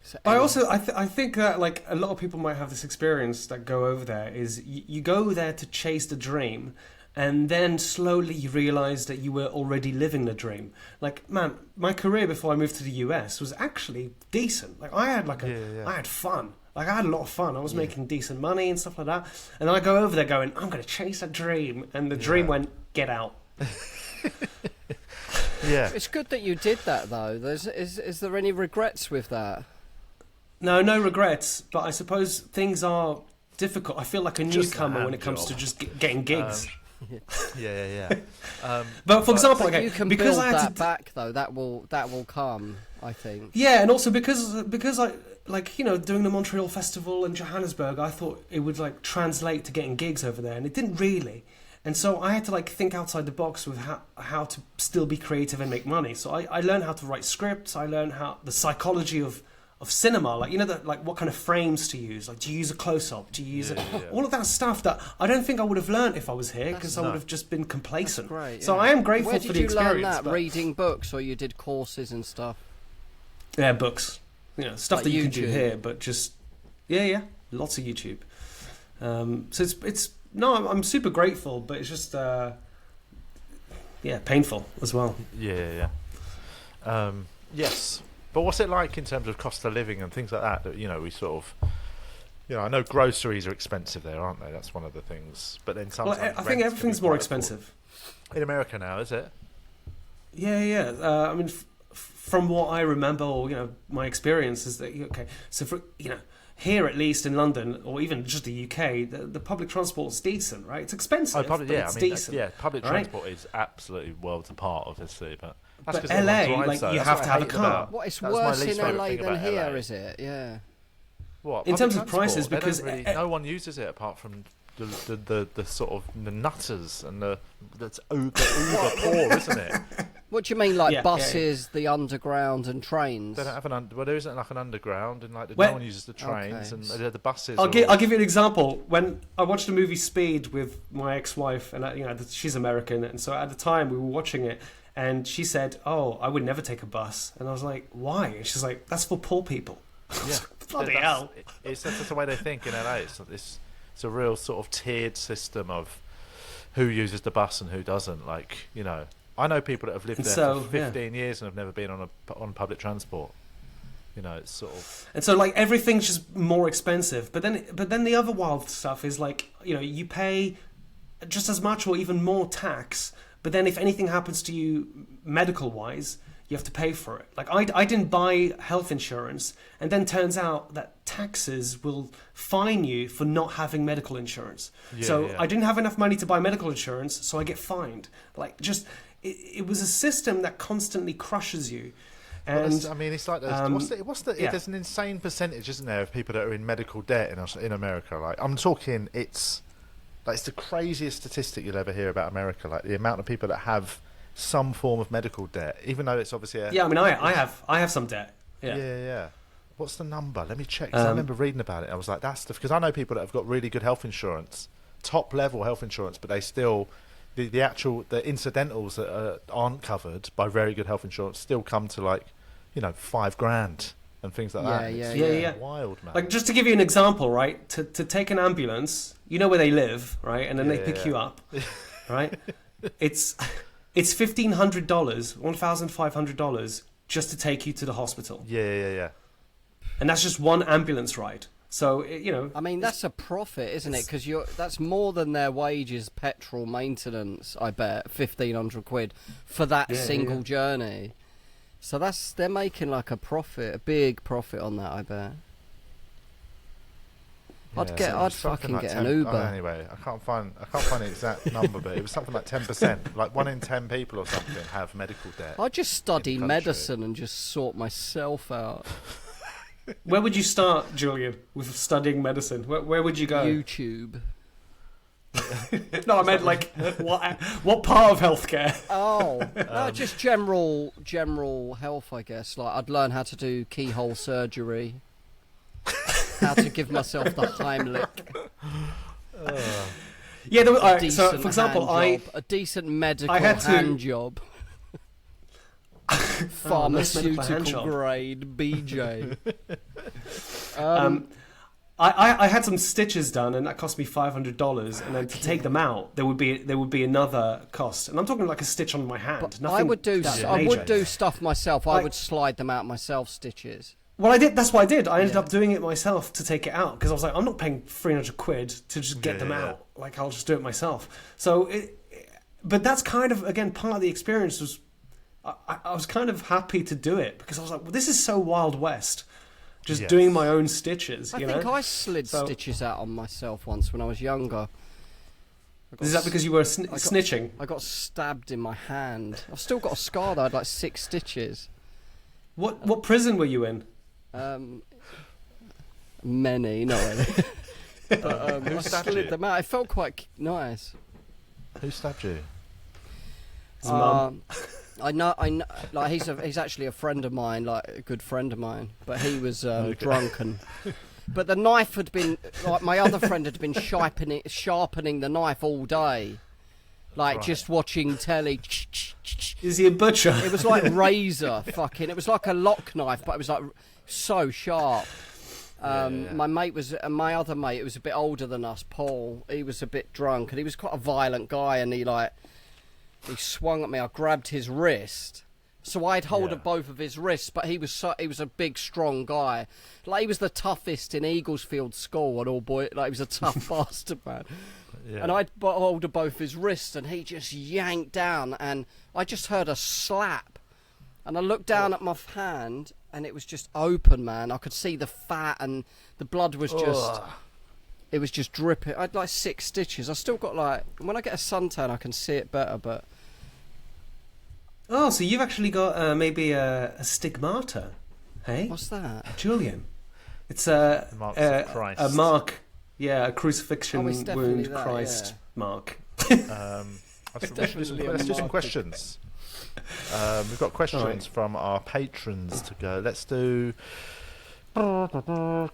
So I think that like a lot of people might have this experience that go over there, is you go there to chase the dream, and then slowly you realise that you were already living the dream. Like, man, my career before I moved to the US was actually decent. Like, I had I had fun. Like, I had a lot of fun. I was making decent money and stuff like that. And then I go over there going, I'm going to chase a dream. And the dream went, get out. It's good that you did that, though. Is there any regrets with that? No regrets. But I suppose things are difficult. I feel like a newcomer when it comes to just getting gigs. But for example, you can build that back, though. That will come, I think. Yeah, and also because I doing the Montreal Festival and Johannesburg, I thought it would like translate to getting gigs over there, and it didn't really. And so I had to like think outside the box with how to still be creative and make money. So I learned how to write scripts. I learned the psychology of cinema, like, you know, like what kind of frames to use. Like, do you use a close-up? Do you use all of that stuff that I don't think I would have learned if I was here, because I would have just been complacent. That's great, So I am grateful for the experience. Where did you learn that? Reading books, or you did courses and stuff? Yeah, books. You know, stuff like that you YouTube. can do here, but just lots of YouTube. So it's no, I'm super grateful, but it's just painful as well. Yes. But what's it like in terms of cost of living and things like that? That, you know, we sort of, you know, I know groceries are expensive there, aren't they? That's one of the things. But then sometimes I think everything's more expensive in America now, is it? Yeah. I mean, from what I remember, or, you know, my experience is that so for, you know, here at least in London, or even just the UK, the public transport's decent, right? It's expensive, but it's decent. Public transport is absolutely worlds apart, obviously, but. But LA, like, you have to have a car. What, it's worse in LA than here, is it? Yeah. What? In terms of prices, because no one uses it apart from the sort of the nutters and that's uber poor, isn't it? What do you mean, like buses, the underground, and trains? They don't have there isn't like an underground, and like no one uses the trains and the buses. I'll give you an example. When I watched the movie Speed with my ex-wife, and you know, she's American, and so at the time we were watching it. And she said, "Oh, I would never take a bus." And I was like, "Why?" And she's like, "That's for poor people." Yeah, bloody hell. It's just the way they think in LA. It's a real sort of tiered system of who uses the bus and who doesn't. Like, you know, I know people that have lived there for 15 years and have never been on public transport. You know, it's sort of. And so, like, everything's just more expensive. But then the other wild stuff is, like, you know, you pay just as much or even more tax. But then if anything happens to you medical-wise, you have to pay for it. Like, I didn't buy health insurance, and then turns out that taxes will fine you for not having medical insurance. I didn't have enough money to buy medical insurance, so I get fined. Like, just, it was a system that constantly crushes you. And I mean, it's like there's an insane percentage, isn't there, of people that are in medical debt in America. Like, I'm talking, it's the craziest statistic you'll ever hear about America. Like, the amount of people that have some form of medical debt, even though it's obviously I mean, I have some debt. Yeah. What's the number? Let me check. 'Cause I remember reading about it. I was like, that's because I know people that have got really good health insurance, top level health insurance, but they still the incidentals that aren't covered by very good health insurance still come to, like, you know, $5,000 and things like that. Yeah. Wild, man. Like, just to give you an example, right? To take an ambulance, you know where they live, right? And then they pick you up, right? It's $1,500, $1,500 just to take you to the hospital. Yeah. And that's just one ambulance ride. So, you know, I mean, that's a profit, isn't it? Because that's more than their wages, petrol, maintenance. I bet £1,500 for that single journey. So they're making like a profit, a big profit on that, I bet. I'd fucking get an Uber. Anyway, I can't find the exact number, but it was something like 10%. Like 1 in 10 people or something have medical debt. I'd just study medicine and just sort myself out. Where would you start, Julian, with studying medicine? Where would you go? YouTube. No, I meant, like, what part of healthcare? No, just general health, I guess. Like, I'd learn how to do keyhole surgery, how to give myself the Heimlich. So, for example, a decent medical hand job. Pharmaceutical grade BJ. I had some stitches done, and that cost me $500. And then to take them out, there would be another cost. And I'm talking like a stitch on my hand. I would do stuff myself. I would slide them out myself, stitches. Well, I did. That's what I did. I ended up doing it myself to take it out, because I was like, I'm not paying £300 to just get them out. Like, I'll just do it myself. So, but that's kind of, again, part of the experience was. I was kind of happy to do it, because I was like, well, this is so Wild West, just doing my own stitches. I think I slid stitches out on myself once when I was younger. Is that because you were snitching? I got stabbed in my hand. I've still got a scar though. I had like 6 stitches. What prison were you in? Many, not really. But I slid them out. It felt quite nice. Who stabbed you? His mum. I know. Like he's actually a friend of mine, like a good friend of mine. But he was drunk and. But the knife had been like my other friend had been sharpening the knife all day, like just watching telly. Is he a butcher? It was like razor fucking. It was like a lock knife, but it was like so sharp. My other mate, it was a bit older than us, Paul. He was a bit drunk and he was quite a violent guy, and he swung at me. I grabbed his wrist, so I had hold of both of his wrists. But he was a big, strong guy. Like he was the toughest in Eaglesfield School, and all boy, like he was a tough bastard, man. Yeah. And I got hold of both his wrists, and he just yanked down, and I just heard a slap, and I looked down at my hand, and it was just open, man. I could see the fat, and the blood was just. It was just dripping. I had like 6 stitches. I still got like when I get a suntan, I can see it better, but. Oh, so you've actually got maybe a stigmata, hey? What's that? Julian. It's a mark, a crucifixion wound that, Christ mark. Let's do some questions. We've got questions from our patrons to go. Let's do...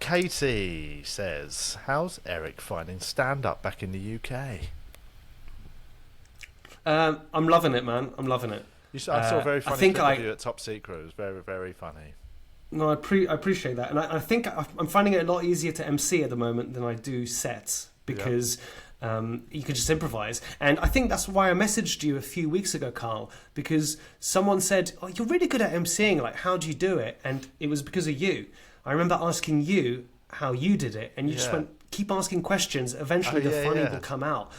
Katie says, how's Eric finding stand-up back in the UK? I'm loving it, man. I'm loving it. I saw a very funny clip of you at Top Secret. It was very, very funny. No, I appreciate that. And I think I'm finding it a lot easier to MC at the moment than I do sets, because you can just improvise. And I think that's why I messaged you a few weeks ago, Carl, because someone said, oh, you're really good at MCing. Like, how do you do it? And it was because of you. I remember asking you how you did it, and you just went, keep asking questions. Eventually the funny will come out.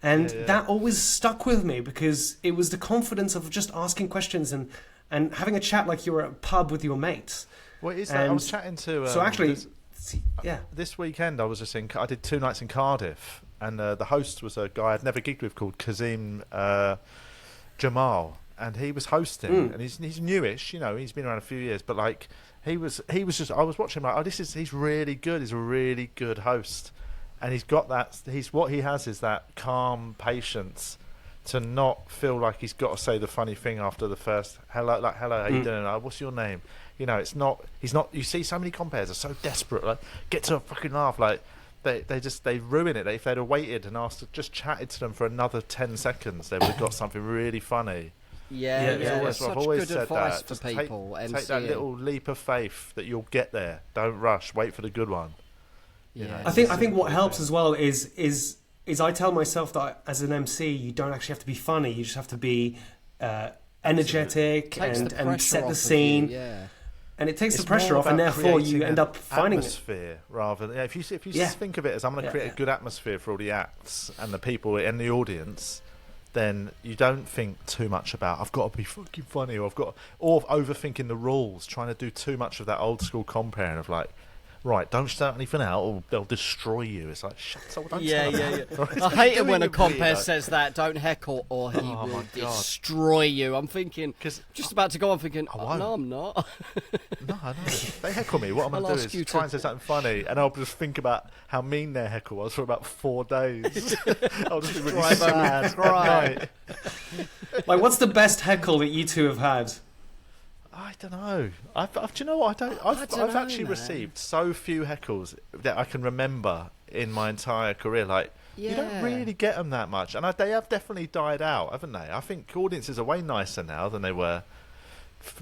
And that always stuck with me, because it was the confidence of just asking questions and having a chat like you're at a pub with your mates. Well, I was chatting to... so actually, this weekend I did 2 nights in Cardiff, and the host was a guy I'd never gigged with called Kazim Jamal, and he was hosting, and he's newish, he's been around a few years, but like he was just, I was watching him like, he's really good, he's a really good host, and he's got that, what he has is that calm patience to not feel like he's got to say the funny thing after the first hello, how you doing? What's your name? It's not. He's not. You see, so many compares are so desperate. Like, get to a fucking laugh. Like, they ruin it. If they'd have waited and just chatted to them for another 10 seconds, they would have got something really funny. It's I've such always good said advice that. for people. Take that little leap of faith that you'll get there. Don't rush. Wait for the good one. I think what helps as well is I tell myself that as an MC, you don't actually have to be funny. You just have to be energetic and set the scene. And it takes the pressure off, and therefore you end up finding atmosphere rather than if you think of it as I'm going to create a good atmosphere for all the acts and the people in the audience, then you don't think too much about I've got to be fucking funny or overthinking the rules, trying to do too much of that old school comparing of like, right, don't start anything out or they'll destroy you. It's like, shut up, don't tell them. I hate it when a compere says that, don't heckle or he will destroy you. I'm thinking, just about to go on thinking, no, I'm not. No. They heckle me. What I'm going to do is try and say something funny, and I'll just think about how mean their heckle was for about 4 days. I'll just be really sad. Right. Like, what's the best heckle that you two have had? I don't know. Do you know what? I've actually received so few heckles that I can remember in my entire career. Like, you don't really get them that much, and they have definitely died out, haven't they? I think audiences are way nicer now than they were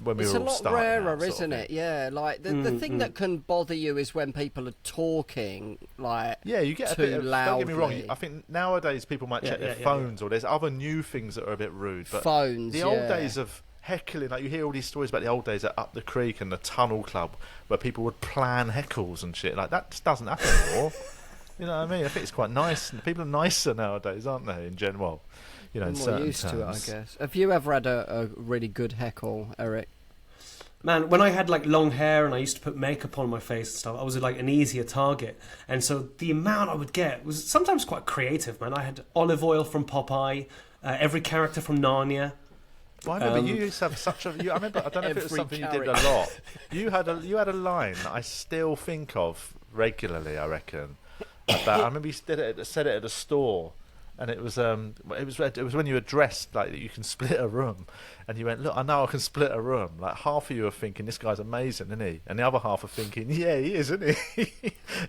when we were all starting. It's a lot rarer, isn't it? Yeah, like the thing that can bother you is when people are talking like you get too a bit loudly. Don't get me wrong. I think nowadays people might check their phones, or there's other new things that are a bit rude. But phones. The old days of heckling, like you hear all these stories about the old days at Up the Creek and the Tunnel Club where people would plan heckles and shit. Like, that just doesn't happen anymore. You know what I mean? I think it's quite nice. People are nicer nowadays, aren't they, in general? In more certain used terms. to it, I guess. Have you ever had a really good heckle, Eric? Man, when I had like long hair and I used to put makeup on my face and stuff, I was like an easier target. And so the amount I would get was sometimes quite creative, man. I had olive oil from Popeye, every character from Narnia. Well, I remember you used to have such a. I remember. I don't know if it was something you did a lot. You had a line that I still think of regularly. I reckon. I remember you said it at a store, And it was when you were dressed like that you can split a room, and you went, look, I know I can split a room. Like half of you are thinking this guy's amazing, isn't he? And the other half are thinking, yeah, he is, isn't he?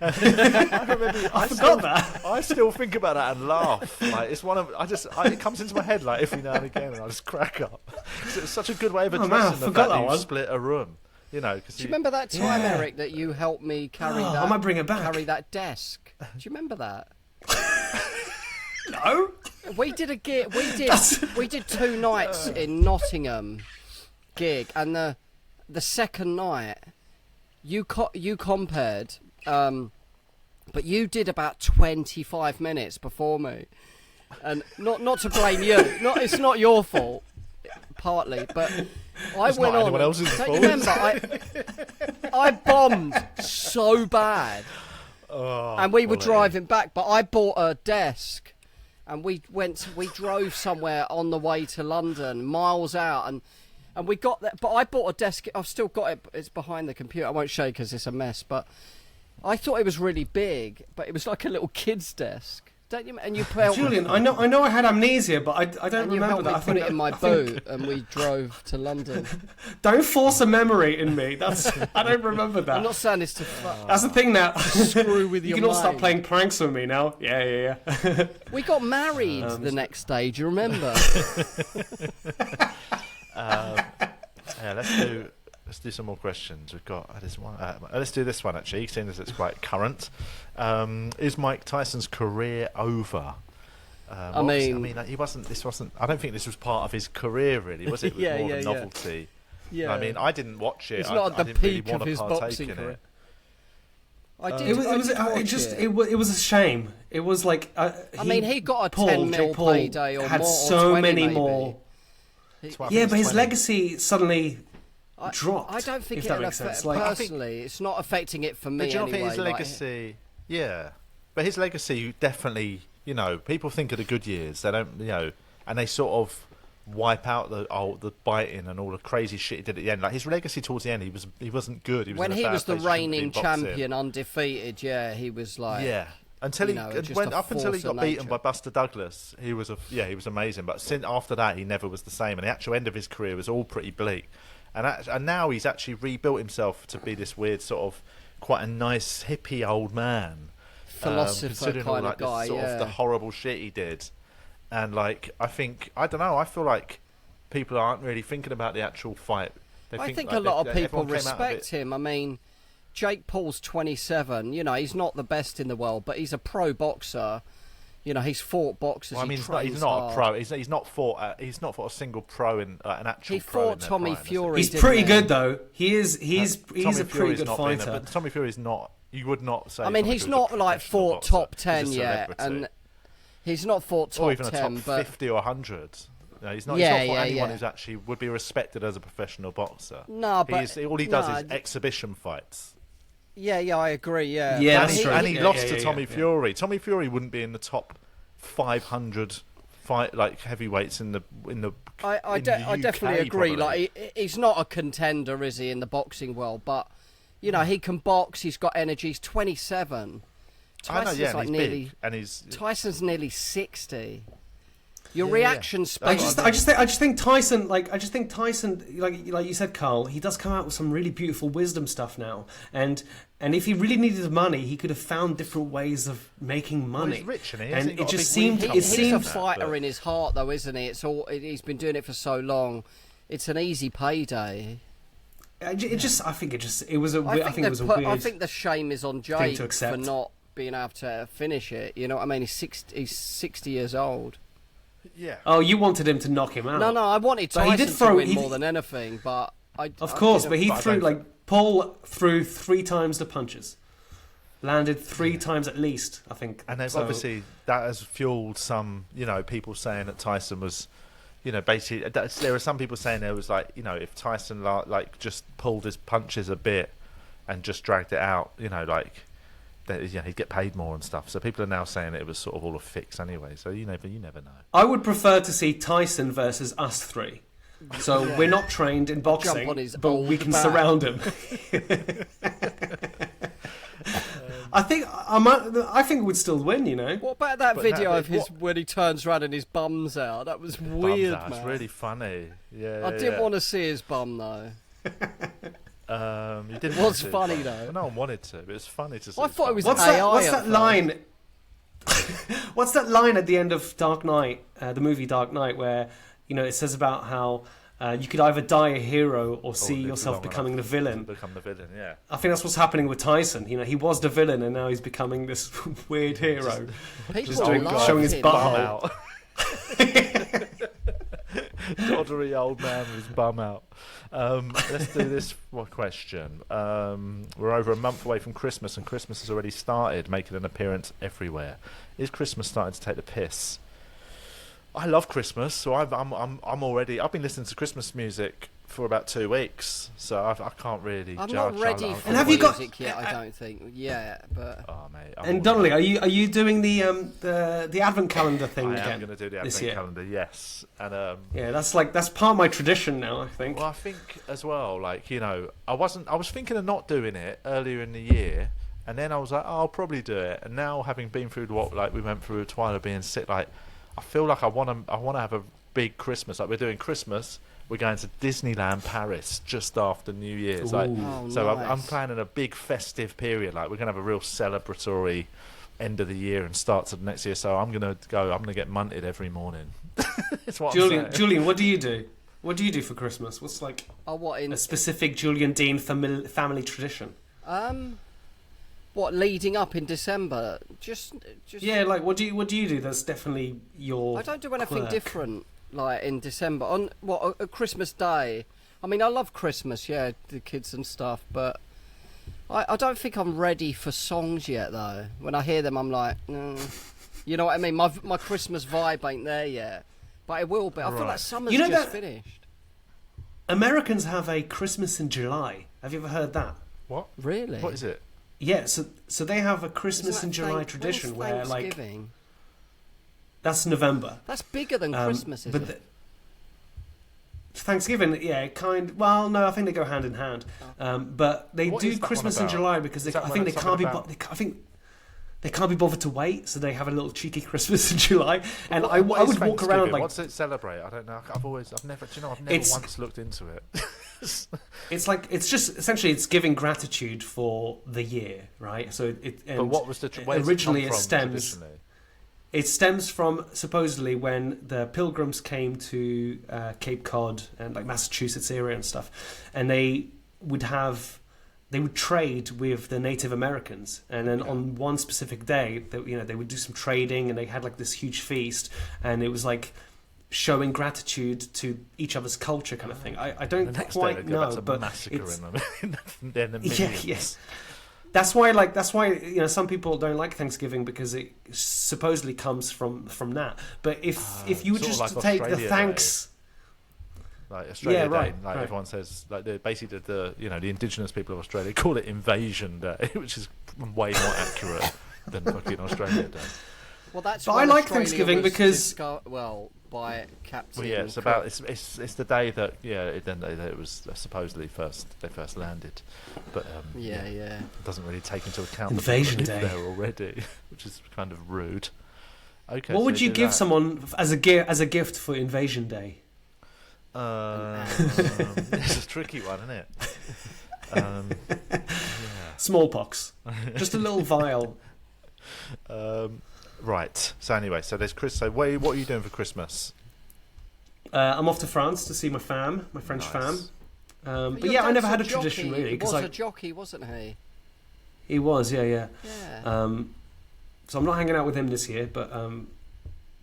I forgot that. I still think about that and laugh. Like it's it comes into my head like every now and again, and I just crack up. It's such a good way of addressing the fact that you split a room. You know, do you remember that time, Eric, that you helped me carry that? I might bring it back. Carry that desk. Do you remember that? No. We did a gig. We did 2 nights in Nottingham gig, and the second night you compared, but you did about 25 minutes before me, and not to blame you. It's not your fault, partly, but I it's went not on. Anyone else's Don't fault. you remember? I bombed so bad, and we were driving back, but I bought a desk. And we drove somewhere on the way to London, miles out, and we got there. But I bought a desk. I've still got it. It's behind the computer. I won't show you because it's a mess. But I thought it was really big, but it was like a little kid's desk. Don't you? And you Julian, I know I had amnesia, but I don't remember that. I put it in my boot, and we drove to London. Don't force a memory in me. I don't remember that. I'm not saying this to That's the thing now. Screw with you your can all start mind. playing pranks with me now. Yeah. We got married the next day. Do you remember? Let's do some more questions. We've got this one. Let's do this one actually, seeing as it's quite current. Is Mike Tyson's career over? I mean, he wasn't. This wasn't. I don't think this was part of his career, really, was it? It was more of a novelty. Yeah. I mean, I didn't watch it. It's not at the didn't peak really want of his to partake boxing in career. it. It was a shame. It was like he got a 10 mil payday or had more, so or 20 many maybe. more. But his legacy suddenly dropped. I don't think if it'll that makes affect sense. Like, personally. It's not affecting it for me But do you not anyway. think his legacy? Yeah, but his legacy definitely. You know, people think of the good years. They don't. You know, and they sort of wipe out the biting and all the crazy shit he did at the end. Like his legacy towards the end, he wasn't good. He was when in a he bad was the place, he shouldn't be reigning in boxing. champion, undefeated. Yeah, he was like until he until he got beaten by Buster Douglas, he was amazing. But after that, he never was the same. And the actual end of his career was all pretty bleak. And now he's actually rebuilt himself to be this weird sort of quite a nice hippie old man, philosopher kind of guy. Sort of the horrible shit he did. And like, I don't know. I feel like people aren't really thinking about the actual fight. I think a lot of people respect him. I mean, Jake Paul's 27. You know, he's not the best in the world, but he's a pro boxer. You know, he's fought boxers. Well, I mean, he's not a pro. He's not fought a single pro in an actual. He fought Tommy Fury. He's pretty good though. He's a pretty good fighter. But Tommy Fury's not. You would not say. I mean, he's not like fought top 10 yet, and he's not fought top 10, or even a top 50 or 100. No, he's not. He's not fought anyone who's actually would be respected as a professional boxer. No, but all he does is exhibition fights. Yeah, I agree. Yeah, and he lost to Tommy Fury. Tommy Fury wouldn't be in the top 500 heavyweights in the. I definitely agree. Probably. Like he's not a contender, is he, in the boxing world? But you know, he can box. He's got energy. He's 27. Tyson's he's big, and Tyson's nearly 60. Your reaction speed. I just think Tyson, like you said, Carl, he does come out with some really beautiful wisdom stuff now, and if he really needed money, he could have found different ways of making money. Well, he's rich, and it just seemed he's a fighter in his heart, though, isn't he? He's been doing it for so long. It's an easy payday. I think it was a weird. I think the shame is on Jake for not being able to finish it. You know what I mean? He's 60 years old. Yeah. Oh, you wanted him to knock him out. No, I wanted Tyson to win more than anything, but Paul threw 3 times the punches, landed 3 times at least, I think. And obviously that has fueled some, people saying that Tyson was, basically there were some people saying there was if Tyson just pulled his punches a bit and just dragged it out, he'd get paid more and stuff. So people are now saying it was sort of all a fix anyway. So you never know. I would prefer to see Tyson versus us 3. So we're not trained in boxing, but we can surround him. I think it would still win, you know. What about that video of his when he turns around and his bum's out? That was weird, man. It's really funny. Yeah, I didn't want to see his bum though. You didn't. It was funny though. Well, no one wanted to, but it was funny to see. I thought it was What's that line? What's that line at the end of Dark Knight, the movie Dark Knight, where it says about how you could either die a hero or see yourself becoming the villain. Become the villain, yeah. I think that's what's happening with Tyson. He was the villain, and now he's becoming this weird hero. People showing his bum out. Doddery old man with his bum out. Let's do this question. We're over a month away from Christmas, and Christmas has already started, making an appearance everywhere. Is Christmas starting to take the piss? I love Christmas, so I'm already. I've been listening to Christmas music for about 2 weeks, so I can't really. I'm judge. not ready for and have you got music yet. I don't think. Yeah, but. Oh mate. And Donnelly, are you doing the advent calendar thing again? I am going to do the advent calendar. Yes, and yeah, that's part of my tradition now. I think. Well, I think as well. Like I was thinking of not doing it earlier in the year, and then I was like, I'll probably do it. And now, having been through what we went through, Twyla being sick, I feel like I want to have a big Christmas. Like we're doing Christmas, we're going to Disneyland Paris just after New Year's. So nice. I'm planning a big festive period. Like we're going to have a real celebratory end of the year and start to the next year. So I'm going to get munted every morning. That's what Julian, what do you do? What do you do for Christmas? What's a specific Julian Deane family tradition? What, leading up in December? Just yeah. Like what do you do? That's definitely your. I don't do anything quirk. different. Like in December on a Christmas Day. I mean, I love Christmas. Yeah, the kids and stuff. But I don't think I'm ready for songs yet. Though when I hear them, I'm like, you know what I mean. My Christmas vibe ain't there yet, but it will be. I feel like summer's just finished. Americans have a Christmas in July. Have you ever heard that? What? Really? What is it? Yeah, so they have a Christmas in July tradition where that's November. That's bigger than Christmas, isn't it? Thanksgiving, yeah, well, no, I think they go hand in hand. But they do Christmas in July because I think they can't be bothered to wait, so they have a little cheeky Christmas in July. And I would walk around like. What's it celebrate? I don't know. I've never once looked into it. It's just essentially it's giving gratitude for the year, right? So but what was originally it stems from supposedly when the Pilgrims came to Cape Cod and like Massachusetts area and stuff, and they would trade with the Native Americans, and then on one specific day, they would do some trading, and they had like this huge feast, and it was like showing gratitude to each other's culture, kind of thing. I don't quite know, but massacre in them. Yes. That's why some people don't like Thanksgiving because it supposedly comes from that. But if you were just to take the thanks. Like Australia Day, everyone says, like basically the indigenous people of Australia call it Invasion Day, which is way more accurate than fucking Australia Day. Well, that's. But I like Thanksgiving because by Captain. Well, yeah, it's about it's the day that it was supposedly they first landed, but it doesn't really take into account Invasion the Day there already, which is kind of rude. Okay, what would you give someone as a gift for Invasion Day? It's a tricky one, isn't it? Smallpox. Just a little vial. Right. So anyway, there's Chris. So what are you doing for Christmas? I'm off to France to see my French fam. But yeah, I never had a tradition really. He was a jockey, wasn't he? He was, yeah. So I'm not hanging out with him this year, but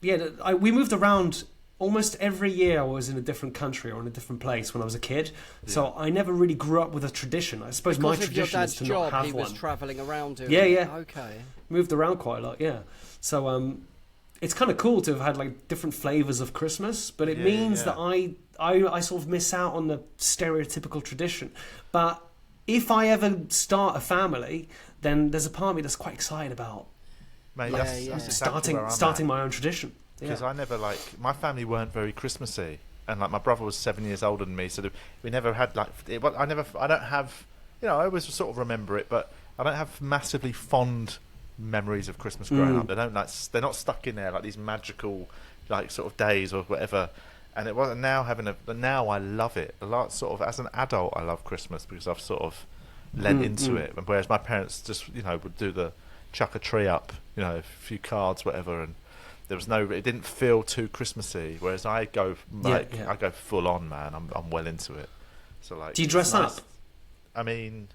we moved around. Almost every year I was in a different country or in a different place when I was a kid. Yeah. So I never really grew up with a tradition. I suppose my tradition is to not have one. He was travelling around doing Okay. Moved around quite a lot, yeah. So it's kind of cool to have had like different flavours of Christmas, but it means that I sort of miss out on the stereotypical tradition. But if I ever start a family, then there's a part of me that's quite excited about that's starting my own tradition. Because I never my family weren't very Christmassy, and like my brother was 7 years older than me, so we never had I don't have, I always sort of remember it, but I don't have massively fond memories of Christmas growing up. They don't they're not stuck in there like these magical like sort of days or whatever. And it wasn't but now I love it a lot. Sort of as an adult, I love Christmas because I've sort of lent into it. And whereas my parents just would do the chuck a tree up, a few cards, whatever, and there was it didn't feel too Christmassy. Whereas I go I go full on, man. I'm well into it. So like, do you dress up? I mean,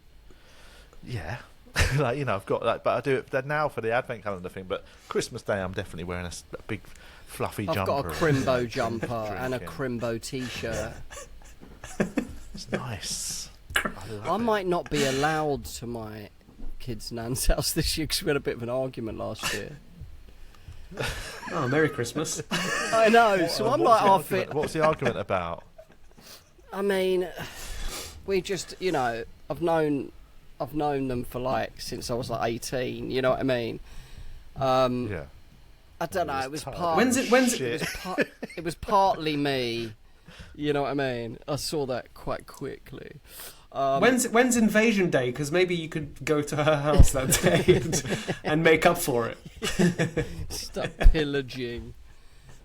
yeah. I've got that, but I do it now for the advent calendar thing. But Christmas Day, I'm definitely wearing a big fluffy jumper. I've got a Crimbo jumper and a Crimbo t-shirt. It's nice. I might not be allowed to my kids' nan's house this year because we had a bit of an argument last year. Oh, Merry Christmas. I know. So I'm like, what's the argument about? I mean, we just, I've known them for like since I was like 18. You know what I mean? Yeah. I don't know. It was it was partly me. You know what I mean? I saw that quite quickly. When's Invasion Day? Because maybe you could go to her house that day and make up for it. Start pillaging.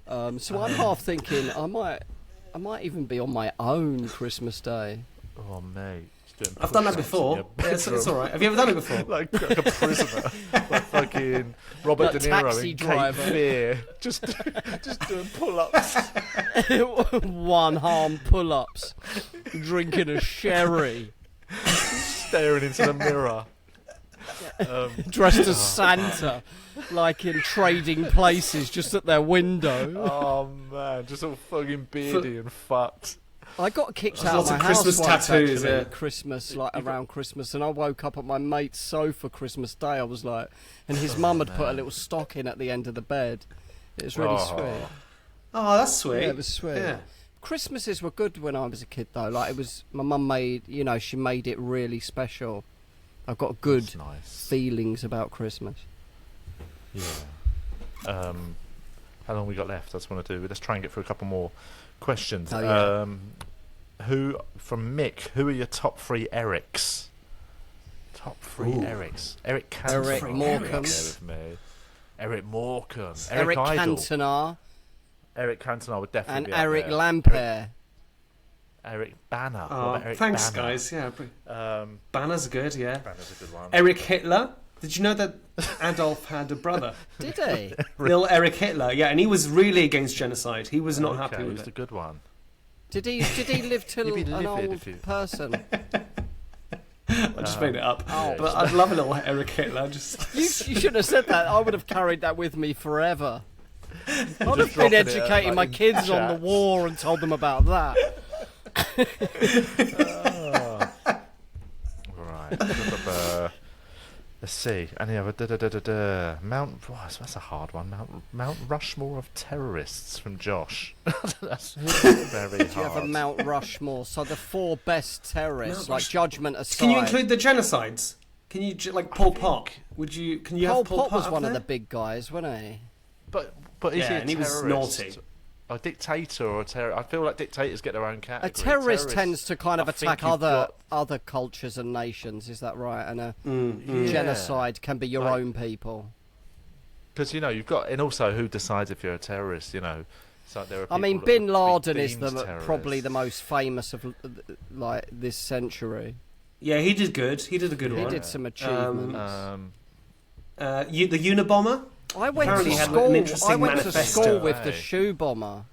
So I'm half thinking I might even be on my own Christmas Day. Oh mate. I've done that before. It's all right. Have you ever done it before? like a prisoner, like fucking Robert De Niro in Cape Fear, just doing pull-ups, one-arm pull-ups, drinking a sherry, staring into the mirror, dressed as Santa, like in Trading Places, just at their window. Oh man, just all fucking beardy and fucked. I got kicked out of my Christmas house tattoos, actually, Christmas, like around Christmas, and I woke up at my mate's sofa Christmas Day. I was like, and his mum had put a little stocking at the end of the bed. It was really sweet. Oh, that's sweet. Yeah, it was sweet. Yeah. Christmases were good when I was a kid, though. Like my mum made, she made it really special. I've got good feelings about Christmas. Yeah. How long we got left? That's what I want to do. Let's try and get through a couple more questions. Who from Mick? Who are your top 3 Erics? Top 3 Erics. Eric Cantona. Eric Morecambe. Eric Morecambe. Eric Cantona. Eric Cantona would definitely be and Eric there. Lampaert. Eric Banner. Oh, thanks, Banner? guys. Yeah, Banner's good. Yeah, Banner's a good one. Eric Hitler. Did you know that Adolf had a brother? Did he? Little Eric Hitler. Yeah, and he was really against genocide. He was not happy with it. It's a good one. Did he live till an old person? I just made it up. Oh. But I'd love a little Eric Hitler. You shouldn't have said that. I would have carried that with me forever. I'd have been educating my kids on the war and told them about that. Right. Let's see. Any other Mount? Oh, that's a hard one. Mount Rushmore of terrorists from Josh. That's very hard. Do you have a Mount Rushmore? So the 4 best terrorists, like Judgment aside. Can you include the genocides? Can you like Pol Pot? Would you? Can you have Pol Pot was one of the big guys, wasn't he? But is he a terrorist? He was naughty. A dictator or a terrorist? I feel like dictators get their own category. A terrorist tends to kind of attack other cultures and nations. Is that right? And a genocide can be your own people. Because you've got, and also who decides if you're a terrorist? So there are. Bin Laden is probably the most famous of like this century. Yeah, he did good. He did a good one. He did some achievements. The Unabomber. I went to school with the shoe bomber.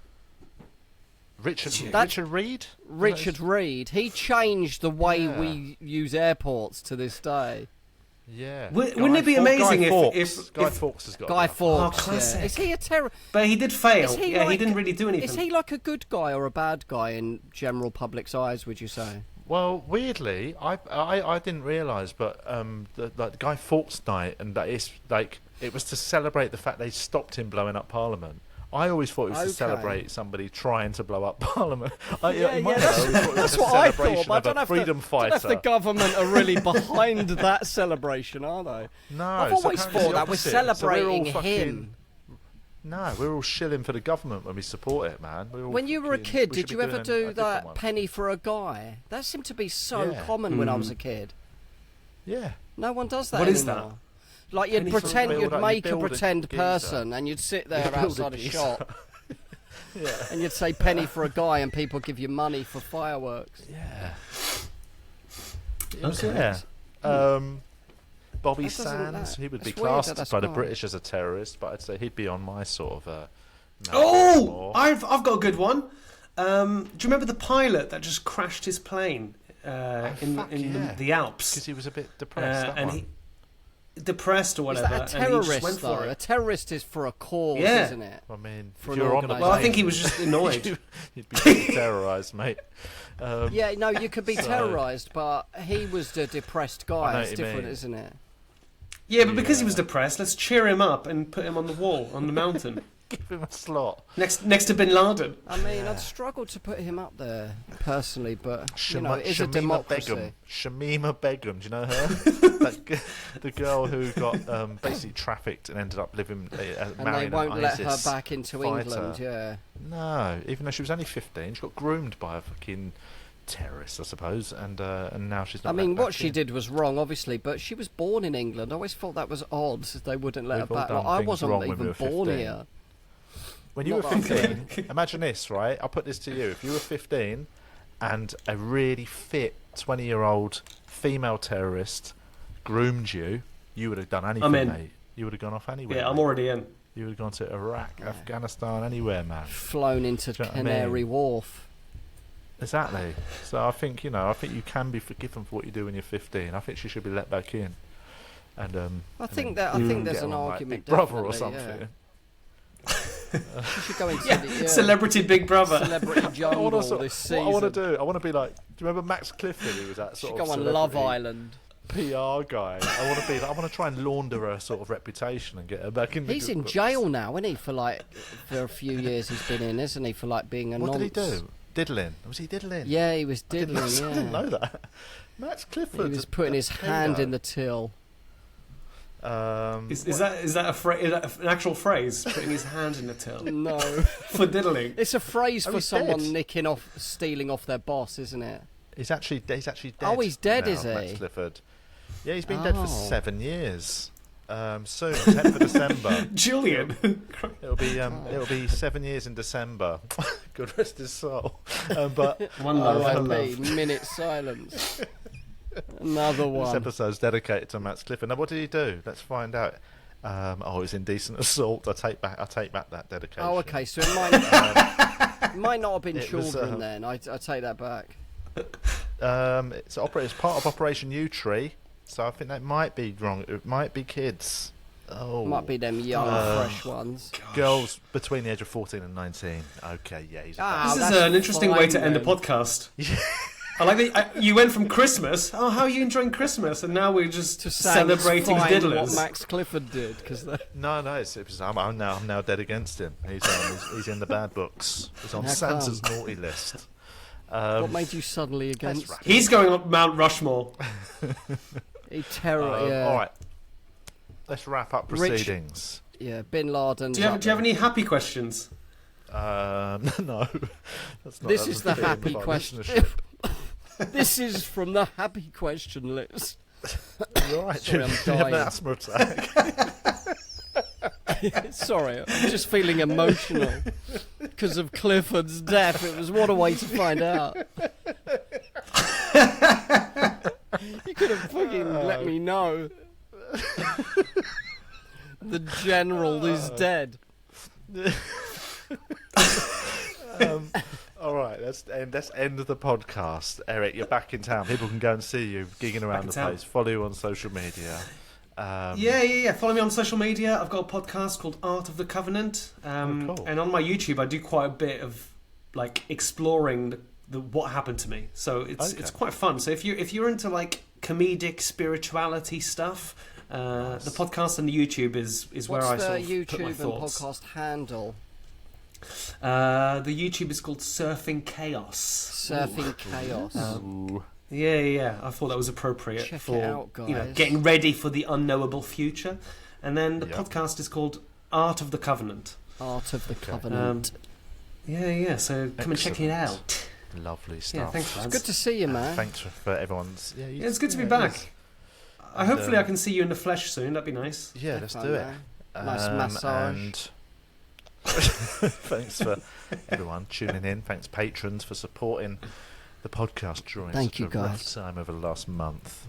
Richard Reed? Richard Reed. He changed the way we use airports to this day. Yeah. Wouldn't it be amazing if Guy Fawkes has got Guy Fawkes? Oh, classic. Yeah. Is he a terrorist? But he did fail. He didn't really do anything. Is he like a good guy or a bad guy in general public's eyes, would you say? Well, weirdly, I didn't realise, but the Guy Fawkes night, and that is like it was to celebrate the fact they stopped him blowing up Parliament. I always thought it was to celebrate somebody trying to blow up Parliament. That's what I thought. But I don't know if the government are really behind that celebration, are they? No, I've always thought that we're celebrating him. No, we're all shilling for the government when we support it, man. When you were a kid, did you ever do that penny for a guy? That seemed to be so common when I was a kid. Yeah. No one does that What anymore. is that? Like you'd pretend, you'd make a pretend geezer. person, and you'd sit there outside a shop, Yeah. and you'd say penny for a guy, and people give you money for fireworks. Yeah. Okay. Yeah. Bobby That doesn't- Sands, he would be it's weird that classed that's by the gone. British as a terrorist, but I'd say he'd be on my sort of. Oh, I've got a good one. Do you remember the pilot that just crashed his plane in the Alps? Because he was a bit depressed. And he depressed or Is whatever. that a and he just terrorist, went though? for A it. terrorist is for a cause, Yeah. isn't it? I mean, For if an you're on the organisation. Well, I think he was just annoyed. you'd be pretty terrorised, mate. Yeah, no, you could be So- terrorised, but he was the depressed I know guy. what It's you different, mean. isn't it? Yeah, but because he was depressed, let's cheer him up and put him on the wall, on the mountain, Give him a slot. next to Bin Laden. I mean, I'd struggle to put him up there personally, but you know, it is a Shamima democracy. Begum. Shamima Begum, do you know her? The girl who got basically trafficked and ended up living And they marrying won't an let her ISIS back into fighter. England. Yeah. No, even though she was only 15, she got groomed by a fucking terrorist, I suppose, and now she's not. I mean, let what back she in. did was wrong, obviously, but she was born in England. I always thought that was odd. They wouldn't let We've her all back. done Like, I things wasn't wrong when even we were born 15. here. When you were Not that I'm 15, imagine this, right? I'll put this to you. If you were 15 and a really fit 20-year-old female terrorist groomed you, you would have done anything, I'm in. mate. You would have gone off anywhere. Yeah, I'm mate. already in. You would have gone to Iraq, Afghanistan, anywhere, man. Flown into Do you know what I Canary mean? Wharf. Exactly. So I think you can be forgiven for what you do when you're 15. I think she should be let back in. And I think there's get an on, like, argument. Big Brother or definitely, something. yeah. She should go into Yeah, the Celebrity Big Brother. Celebrity Jungle What this season. I want to do, I want to be like, do you remember Max Clifford, who was that She sort should of go on Love celebrity Island. PR guy? I want to be. I want to try and launder her sort of reputation and get her back in. He's in jail now, isn't he? For a few years he's been in, isn't he? For being a What nonce. did he do? Diddling? Was he diddling? Yeah, he was I didn't know- diddling. I didn't Yeah, know that. Max Clifford. he was putting his hand in the till. Is that an actual phrase? Putting his hand in the till No, for diddling. it's a phrase Oh, for he's someone dead. stealing off their boss, isn't it? He's actually dead. Oh, he's dead, now, is he? Max Clifford. Yeah, he's been dead for Oh. 7 years. Soon, 10th of December. Julian. It'll be 7 years in December. God rest his soul. But One love, one R.I.P. love. Minute silence. Another this one. episode's dedicated to Max Clifford. Now, what did he do? Let's find out. It was indecent assault. I take back that dedication. Oh, okay. So it might not have been It was, children then. I take that back. It's part of Operation U Tree, so I think that might be wrong. It might be kids. Oh, Might be them young, fresh ones. girls between the age of 14 and 19. Okay, yeah, he's. Ah, This is that's an interesting way to fine end a then. podcast. I like that you went from Christmas. Oh, how are you enjoying Christmas? And now we're just To saying it's celebrating fine diddlers. what Max Clifford did, because No, I'm now dead against him. He's in the bad books. He's on How Santa's naughty list. what made you suddenly against? right. He's going up Mount Rushmore. He terror. Yeah. All right, let's wrap up proceedings. Yeah. Bin Laden. Do you have any happy questions? No, that's not. This that is was the fitting happy for our question. listenership. This is from the happy question list. You're right, Sorry, I'm you have an dying. asthma attack. Sorry, I'm just feeling emotional because of Clifford's death. It was what a way to find out. You could have fucking let me know. The general is dead. All right, let's end the podcast. Eric, you're back in town. People can go and see you gigging around in the town. place. Follow you on social media. Yeah. Follow me on social media. I've got a podcast called Art of the Covenant. Cool. And on my YouTube, I do quite a bit of exploring the what happened to me. So it's quite fun. So if you're into comedic spirituality stuff, the podcast and the YouTube is where I What's sort the of put my YouTube and thoughts. podcast handle? The YouTube is called Surfing Chaos. Surfing Chaos. Ooh. Yeah. I thought that was appropriate Check it for out, guys. getting ready for the unknowable future. And then the Yep. podcast is called Art of the Covenant. Art of the Covenant. Yeah. So come and check it Excellent. out. Lovely stuff. Yeah, thanks, lads. It's good to see you, man. Thanks for everyone's. Yeah, it's good to be back. hopefully I can see you in the flesh soon. That'd be nice. Yeah, let's do it. Nice massage. And thanks for everyone tuning in. Thanks, patrons, for supporting the podcast during such a rough time over the last month.